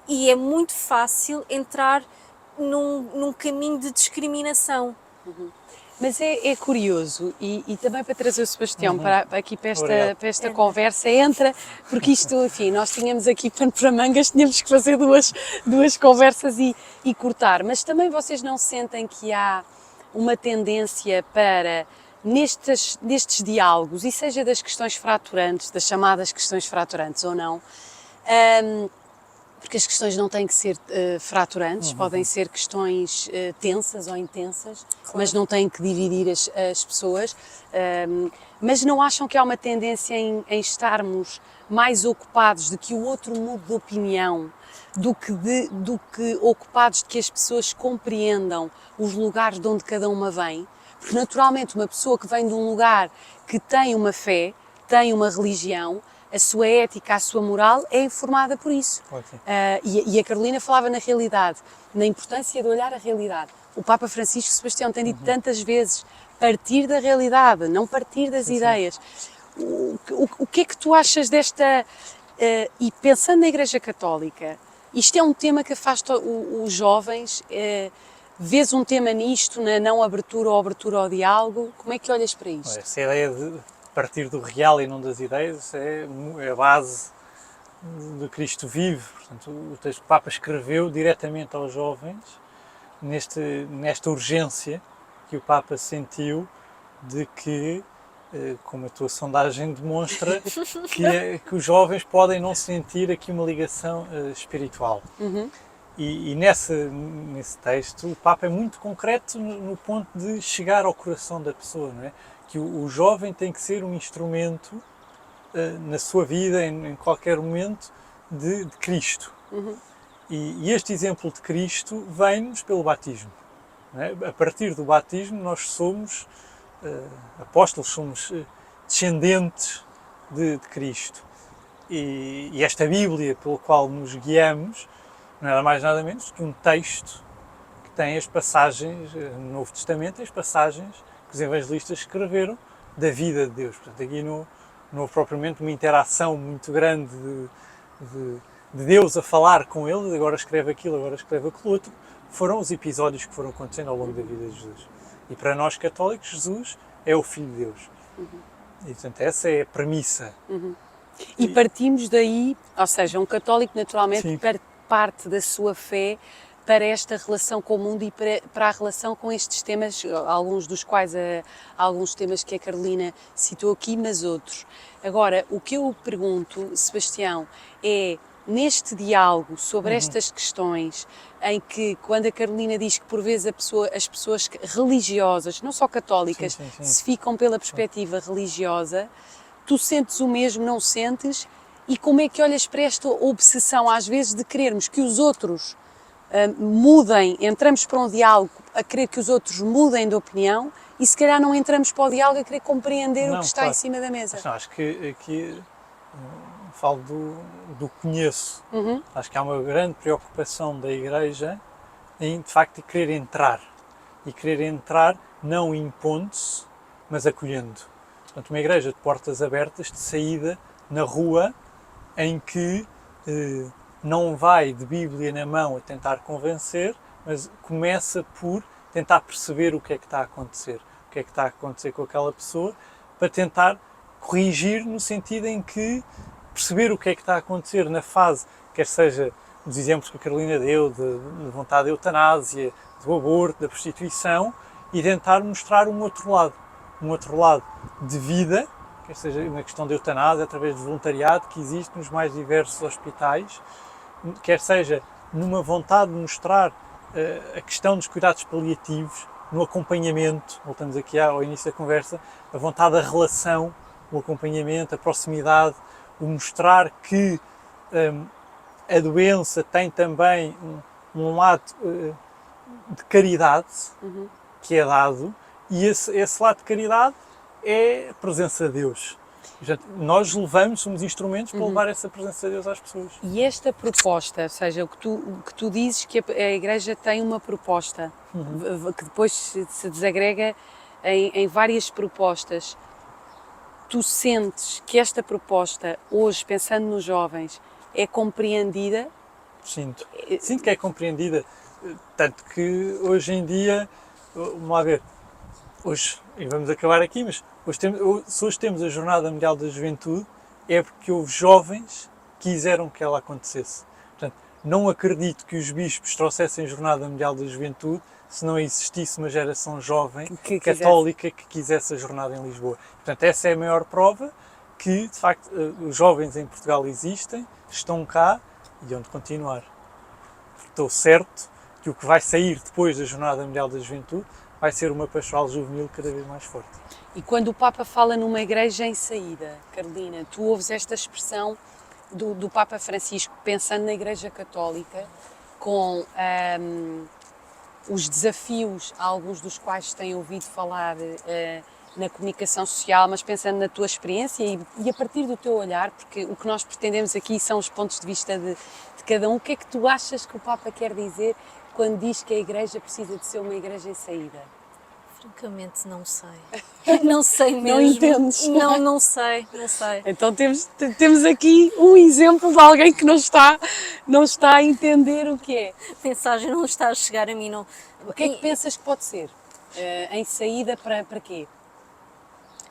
E é muito fácil entrar num caminho de discriminação. Mas é curioso, e também para trazer o Sebastião aqui para esta conversa, porque isto, enfim, nós tínhamos aqui pano para mangas, tínhamos que fazer duas conversas e cortar, mas também vocês não sentem que há uma tendência para, nestes diálogos, e seja das questões fraturantes, das chamadas questões fraturantes ou não, porque as questões não têm que ser fraturantes, podem ser questões tensas ou intensas, claro, mas não têm que dividir as pessoas. Mas não acham que há uma tendência em estarmos mais ocupados de que o outro mude de opinião, do que ocupados de que as pessoas compreendam os lugares de onde cada uma vem? Porque naturalmente uma pessoa que vem de um lugar que tem uma fé, tem uma religião, a sua ética, a sua moral é informada por isso. E a Carolina falava na realidade, na importância de olhar a realidade. O Papa Francisco Sebastião tem dito tantas vezes, partir da realidade, não partir das ideias. O que é que tu achas desta... e pensando na Igreja Católica, isto é um tema que afasta os jovens, vês um tema nisto, na não abertura ou abertura ao diálogo, como é que olhas para isto? Essa ideia de partir do real e não das ideias é a base do Cristo vive. Portanto, o texto que o Papa escreveu diretamente aos jovens, nesta urgência que o Papa sentiu de que, como a tua sondagem demonstra, que os jovens podem não sentir aqui uma ligação espiritual. E nesse texto o Papa é muito concreto no ponto de chegar ao coração da pessoa, não é? Que o jovem tem que ser um instrumento na sua vida, em qualquer momento, de Cristo. E este exemplo de Cristo vem-nos pelo batismo. Não é? A partir do batismo nós somos apóstolos, somos descendentes de Cristo. E esta Bíblia pelo qual nos guiamos não é nada mais nada menos que um texto que tem as passagens, no Novo Testamento, as passagens que os evangelistas escreveram da vida de Deus. Portanto, aqui não houve propriamente uma interação muito grande de Deus a falar com eles, agora escreve aquilo, agora escreve aquilo outro. Foram os episódios que foram acontecendo ao longo da vida de Jesus. E para nós católicos, Jesus é o Filho de Deus. E, portanto, essa é a premissa. E partimos daí, ou seja, um católico naturalmente parte da sua fé para esta relação com o mundo e para a relação com estes temas, alguns dos quais alguns temas que a Carolina citou aqui, mas outros. Agora, o que eu pergunto, Sebastião, é neste diálogo sobre estas questões, em que quando a Carolina diz que por vezes as pessoas religiosas, não só católicas, se ficam pela perspectiva religiosa, tu sentes o mesmo, não sentes? E como é que olhas para esta obsessão às vezes de querermos que os outros mudem, entramos para um diálogo a querer que os outros mudem de opinião e se calhar não entramos para o diálogo a querer compreender o que está em cima da mesa? Mas não, acho que aqui falo do conheço. Acho que há uma grande preocupação da Igreja em, de facto, querer entrar. E querer entrar não impondo-se, mas acolhendo. Portanto, uma igreja de portas abertas, de saída na rua, em que não vai de Bíblia na mão a tentar convencer, mas começa por tentar perceber o que é que está a acontecer, o que é que está a acontecer com aquela pessoa, para tentar corrigir no sentido em que perceber o que é que está a acontecer na fase, quer seja dos exemplos que a Carolina deu, de vontade de eutanásia, do aborto, da prostituição, e tentar mostrar um outro lado de vida, quer seja na questão da eutanásia, através do voluntariado que existe nos mais diversos hospitais, quer seja numa vontade de mostrar a questão dos cuidados paliativos, no acompanhamento, voltamos aqui ao início da conversa, a vontade da relação, o acompanhamento, a proximidade, o mostrar que a doença tem também um ato de caridade que é dado, e esse lado de caridade é a presença de Deus. Portanto, nós somos instrumentos para levar essa presença de Deus às pessoas. E esta proposta, ou seja, o que tu dizes que a Igreja tem uma proposta, que depois se desagrega em várias propostas, tu sentes que esta proposta, hoje, pensando nos jovens, é compreendida? Sinto que é compreendida, tanto que hoje em dia, vamos lá ver, hoje, e vamos acabar aqui, mas se hoje temos a Jornada Mundial da Juventude, é porque houve jovens que quiseram que ela acontecesse. Portanto, não acredito que os bispos trouxessem a Jornada Mundial da Juventude se não existisse uma geração jovem católica que quisesse a jornada em Lisboa. Portanto, essa é a maior prova que, de facto, os jovens em Portugal existem, estão cá e hão de continuar. Estou certo que o que vai sair depois da Jornada Mundial da Juventude vai ser uma pastoral juvenil cada vez mais forte. E quando o Papa fala numa igreja em saída, Carolina, tu ouves esta expressão do Papa Francisco, pensando na Igreja Católica, com os desafios, alguns dos quais têm ouvido falar na comunicação social, mas pensando na tua experiência e a partir do teu olhar, porque o que nós pretendemos aqui são os pontos de vista de cada um. O que é que tu achas que o Papa quer dizer quando diz que a Igreja precisa de ser uma igreja em saída? Francamente, não sei. Não sei mesmo. Não entendes? Não sei. Então temos aqui um exemplo de alguém que não está a entender o que é. A mensagem não está a chegar a mim. Não. O que é que pensas que pode ser? Em saída para quê?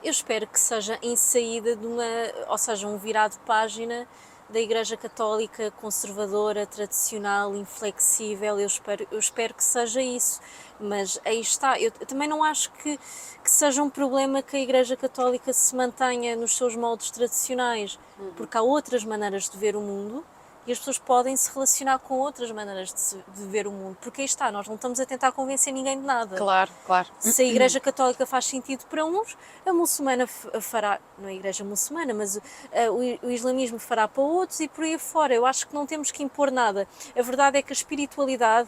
Eu espero que seja em saída de ou seja, um virado de página da Igreja Católica conservadora, tradicional, inflexível. Eu espero que seja isso, mas aí está. Eu também não acho que seja um problema que a Igreja Católica se mantenha nos seus moldes tradicionais, porque há outras maneiras de ver o mundo e as pessoas podem se relacionar com outras maneiras de ver o mundo, porque aí está, nós não estamos a tentar convencer ninguém de nada. Claro. Se a Igreja Católica faz sentido para uns, a muçulmana fará, não é a Igreja muçulmana, mas o islamismo fará para outros e por aí fora. Eu acho que não temos que impor nada. A verdade é que a espiritualidade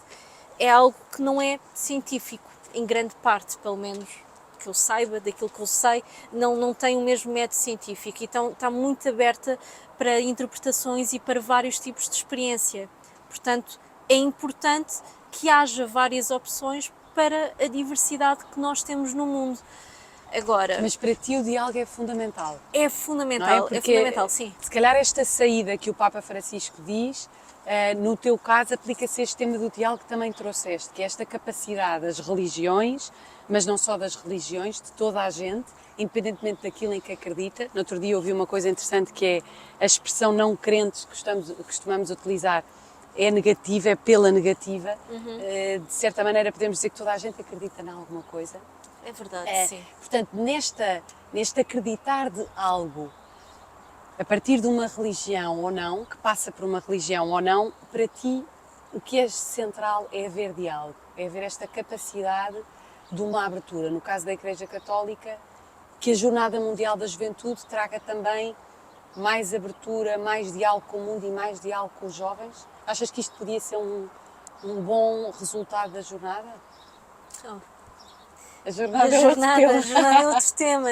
é algo que não é científico, em grande parte, pelo menos que eu saiba, daquilo que eu sei, não tem o mesmo método científico, então está muito aberta para interpretações e para vários tipos de experiência. Portanto, é importante que haja várias opções para a diversidade que nós temos no mundo. Agora, Mas para ti o diálogo é fundamental. é fundamental, Não é? é fundamental, sim. Se calhar esta saída que o Papa Francisco diz, no teu caso aplica-se este tema do diálogo que também trouxeste, que é esta capacidade das religiões, mas não só das religiões, de toda a gente, independentemente daquilo em que acredita. No outro dia ouvi uma coisa interessante que é a expressão não crentes que costumamos utilizar é negativa, é pela negativa. De certa maneira podemos dizer que toda a gente acredita em alguma coisa. É verdade, sim. Portanto, neste acreditar de algo, a partir de uma religião ou não, que passa por uma religião ou não, para ti o que é central é haver diálogo, é haver esta capacidade de uma abertura. No caso da Igreja Católica, que a Jornada Mundial da Juventude traga também mais abertura, mais diálogo com o mundo e mais diálogo com os jovens? Achas que isto podia ser um bom resultado da jornada? Então, A jornada é outro tema.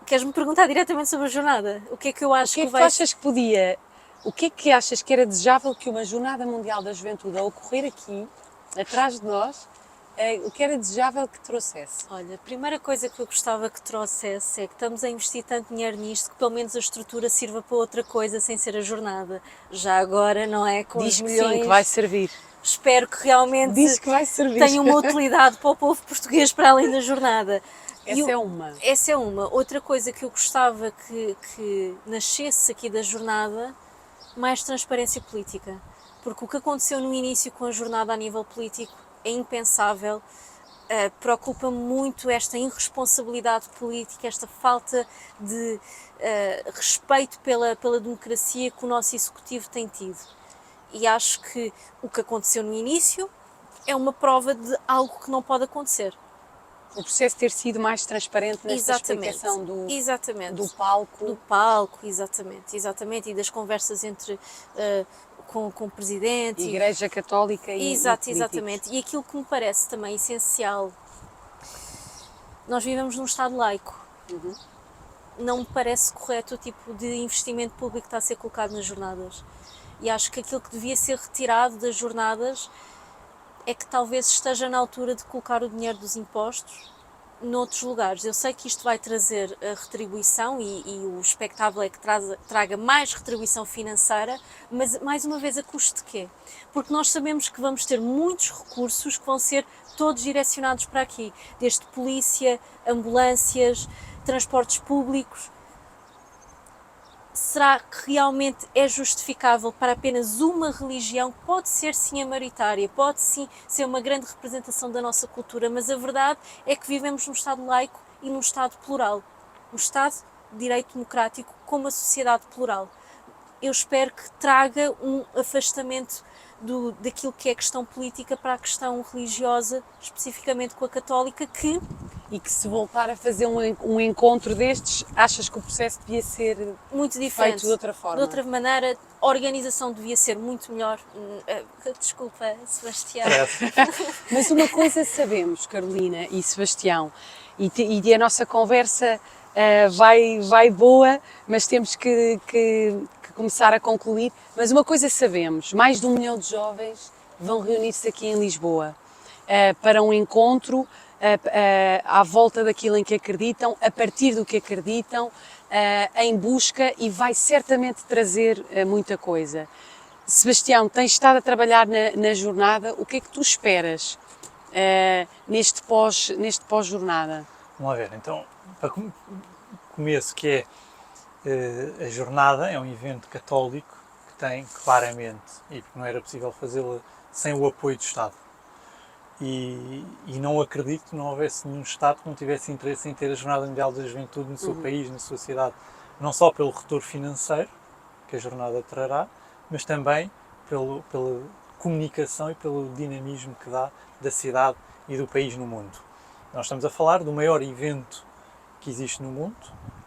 Queres-me perguntar diretamente sobre a jornada? O que é que eu acho O que é que tu achas que podia, o que é que achas que era desejável que uma Jornada Mundial da Juventude a ocorrer aqui, atrás de nós, o que era desejável que trouxesse? Olha, a primeira coisa que eu gostava que trouxesse é que estamos a investir tanto dinheiro nisto que pelo menos a estrutura sirva para outra coisa sem ser a jornada. Já agora, não é? Com Diz os que milhões, sim, que vai servir. espero que realmente Diz que vai servir. tenha uma utilidade para o povo português para além da jornada. Essa é uma. Essa é uma. Outra coisa que eu gostava que nascesse aqui da jornada, mais transparência política. Porque o que aconteceu no início com a jornada a nível político é impensável. Preocupa-me muito esta irresponsabilidade política, esta falta de respeito pela democracia que o nosso executivo tem tido. E acho que o que aconteceu no início é uma prova de algo que não pode acontecer. O processo ter sido mais transparente nesta explicação do palco. Do palco, exatamente. E das conversas entre com o Presidente. Igreja Católica e Exato, políticos. exatamente. E aquilo que me parece também essencial, nós vivemos num Estado laico. Não me parece correto o tipo de investimento público que está a ser colocado nas jornadas. E acho que aquilo que devia ser retirado das jornadas é que talvez esteja na altura de colocar o dinheiro dos impostos noutros lugares. Eu sei que isto vai trazer a retribuição e o expectável é que traga mais retribuição financeira, mas mais uma vez a custo de quê? Porque nós sabemos que vamos ter muitos recursos que vão ser todos direcionados para aqui, desde polícia, ambulâncias, transportes públicos. Será que realmente é justificável para apenas uma religião? Pode ser sim a maioritária, pode sim ser uma grande representação da nossa cultura, mas a verdade é que vivemos num Estado laico e num Estado plural. Um Estado de direito democrático com uma sociedade plural. Eu espero que traga um afastamento daquilo que é a questão política para a questão religiosa, especificamente com a católica, E que se voltar a fazer um encontro destes, achas que o processo devia ser muito diferente, feito de outra forma? De outra maneira, a organização devia ser muito melhor. Desculpa, Sebastião. Mas uma coisa sabemos, Carolina e Sebastião, e a nossa conversa vai boa, mas temos que começar a concluir. Mas uma coisa sabemos, mais de 1 milhão de jovens vão reunir-se aqui em Lisboa para um encontro à volta daquilo em que acreditam, a partir do que acreditam, em busca, e vai certamente trazer muita coisa. Sebastião, tens estado a trabalhar na jornada, o que é que tu esperas neste pós-jornada? Vamos lá ver, então, para começo, que é a jornada, é um evento católico que tem claramente, e porque não era possível fazê-la sem o apoio do Estado. E não acredito que não houvesse nenhum Estado que não tivesse interesse em ter a Jornada Mundial da Juventude no seu país, na sua cidade, não só pelo retorno financeiro que a jornada trará, mas também pela comunicação e pelo dinamismo que dá da cidade e do país no mundo. Nós estamos a falar do maior evento que existe no mundo.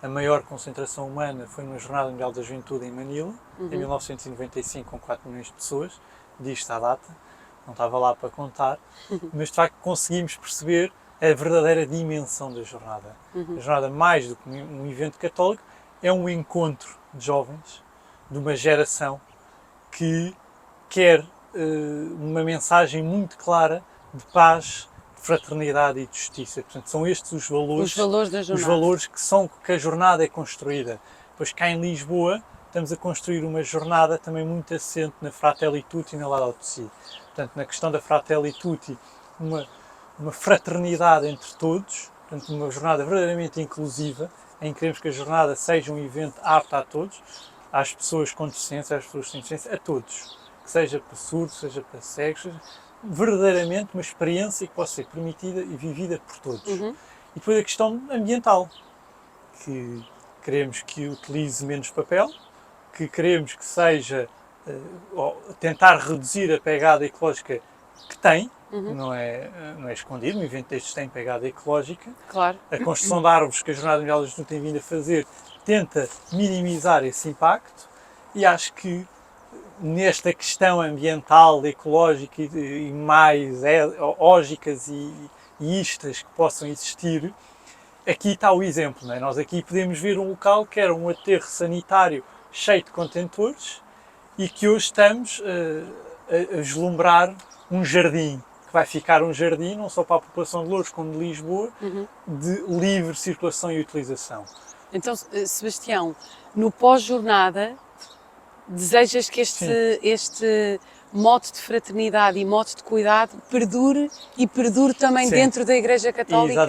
A maior concentração humana foi numa Jornada Mundial da Juventude em Manila, em 1995, com 4 milhões de pessoas, disto à data. Não estava lá para contar, mas de facto conseguimos perceber a verdadeira dimensão da jornada. A jornada, mais do que um evento católico, é um encontro de jovens, de uma geração que quer uma mensagem muito clara de paz, de fraternidade e de justiça. Portanto, são estes os valores da jornada. Os valores que a jornada é construída. Pois cá em Lisboa estamos a construir uma jornada também muito assente na Fratelli Tutti e na Laudato Si. Portanto, na questão da Fratelli Tutti, uma fraternidade entre todos, portanto, uma jornada verdadeiramente inclusiva, em que queremos que a jornada seja um evento apto a todos, às pessoas com deficiência, às pessoas sem deficiência, a todos. Que seja para surdos, seja para cegos, seja verdadeiramente uma experiência que possa ser permitida e vivida por todos. E depois a questão ambiental, que queremos que utilize menos papel, que queremos que seja tentar reduzir a pegada ecológica que tem, não é escondido, um evento destes tem pegada ecológica. Claro. A construção de árvores que a Jornada Mundial da Juventude tem vindo a fazer tenta minimizar esse impacto, e acho que nesta questão ambiental, ecológica e mais éogicas e istas que possam existir, aqui está o exemplo, não é? Nós aqui podemos ver um local que era um aterro sanitário cheio de contentores, e que hoje estamos a vislumbrar um jardim, que vai ficar um jardim, não só para a população de Loures como de Lisboa, de livre circulação e utilização. Então, Sebastião, no pós-jornada, desejas que este mote de fraternidade e mote de cuidado perdure e perdure também dentro da Igreja Católica?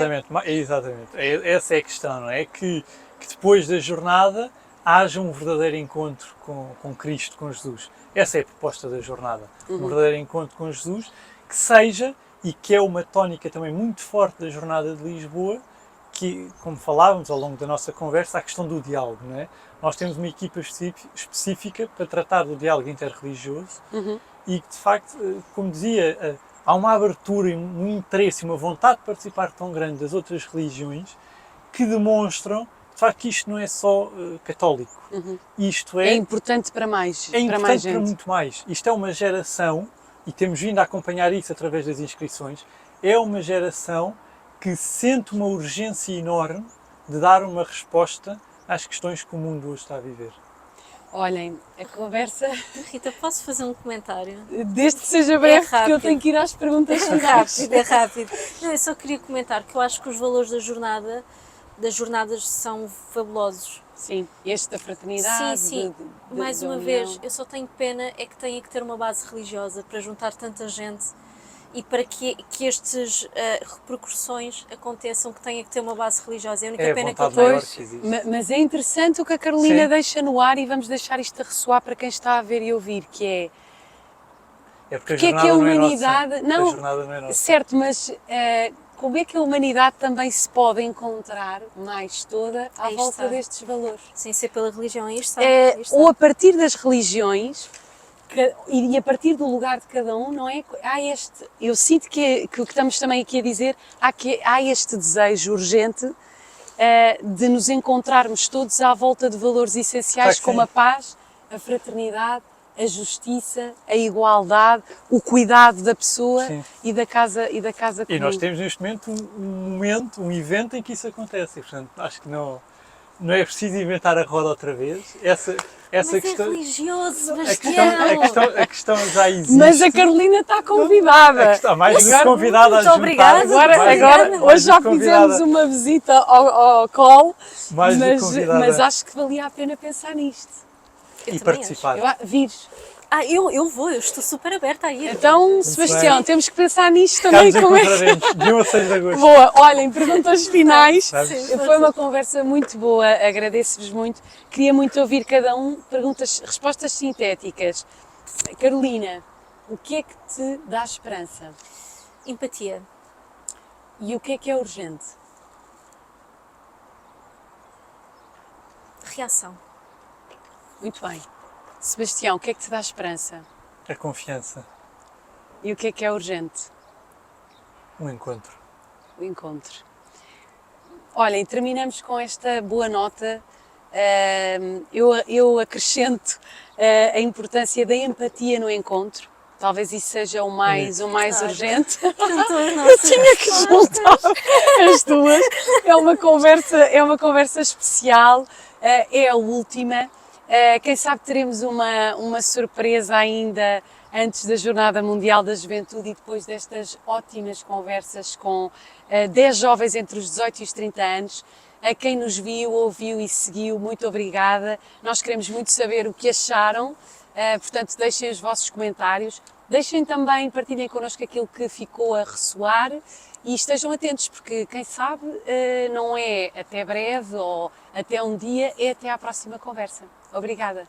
Exatamente. Essa é a questão, não é? Que depois da jornada haja um verdadeiro encontro com Cristo, com Jesus. Essa é a proposta da jornada. Um verdadeiro encontro com Jesus, que seja, e que é uma tónica também muito forte da Jornada de Lisboa, que, como falávamos ao longo da nossa conversa, a questão do diálogo, não é? Nós temos uma equipa específica para tratar do diálogo interreligioso e que, de facto, como dizia, há uma abertura, um interesse e uma vontade de participar tão grande das outras religiões que demonstram de facto que isto não é só católico. Isto É importante para mais, é para mais importante para gente. muito mais. Isto é uma geração, e temos vindo a acompanhar isso através das inscrições, é uma geração que sente uma urgência enorme de dar uma resposta às questões que o mundo hoje está a viver. Olhem, a conversa, Rita, posso fazer um comentário? desde que seja breve, porque eu rápido. tenho que ir às perguntas É finais. rápido, é rápido. Não, eu só queria comentar que eu acho que os valores das jornadas são fabulosos. Sim, este da fraternidade, Sim. Mais da uma união. vez, eu só tenho pena é que tenha que ter uma base religiosa para juntar tanta gente e para que estas repercussões aconteçam, que tenha que ter uma base religiosa. É a única É a pena que eu vontade tenho. maior Pois, que existe. mas é interessante o que a Carolina Sim. deixa no ar e vamos deixar isto a ressoar para quem está a ver e ouvir, que é É porque a porque é que jornada a não é humanidade... nossa. Não, A jornada não é nossa. certo, mas como é que a humanidade também se pode encontrar mais toda à Aí volta está. destes valores? Sem ser pela religião, aí está. Aí está. Ou a partir das religiões e a partir do lugar de cada um, não é? Eu sinto que o que estamos também aqui a dizer, há este desejo urgente de nos encontrarmos todos à volta de valores essenciais Claro que como sim. a paz, a fraternidade, a justiça, a igualdade, o cuidado da pessoa Sim. e da casa comum. E nós temos neste momento um evento em que isso acontece. E, portanto, acho que não é preciso inventar a roda outra vez. Essa Mas questão, é religioso, a Sebastião! questão já existe. Mas a Carolina está convidada. Mais do que Agora- convidada a Muito juntar. obrigada. Agora, mais- agora mais hoje do já que convidada- fizemos uma visita ao call, mais do que mas convidada acho que valia a pena pensar nisto. Eu e também participar. Vires. Eu vou, eu estou super aberta a ir. Então, Sebastião, bem. temos que pensar nisto Cá também. nos Como é que... encontraremos de 1 a 6 de agosto. Boa, olhem, perguntas finais. Vamos. Foi uma conversa muito boa, agradeço-vos muito. Queria muito ouvir cada um, respostas sintéticas. Carolina, o que é que te dá esperança? Empatia. E o que é urgente? Reação. Muito bem. Sebastião, o que é que te dá esperança? A confiança. E o que é urgente? Um encontro. O encontro. Olhem, terminamos com esta boa nota. Eu acrescento a importância da empatia no encontro. Talvez isso seja o mais urgente. Eu tinha que juntar as duas. É uma conversa especial. É a última. Quem sabe teremos uma surpresa ainda antes da Jornada Mundial da Juventude e depois destas ótimas conversas com 10 jovens entre os 18 e os 30 anos. A quem nos viu, ouviu e seguiu, muito obrigada. Nós queremos muito saber o que acharam, portanto deixem os vossos comentários. Deixem também, partilhem connosco aquilo que ficou a ressoar e estejam atentos, porque quem sabe não é até breve ou até um dia, é até à próxima conversa. Obrigada.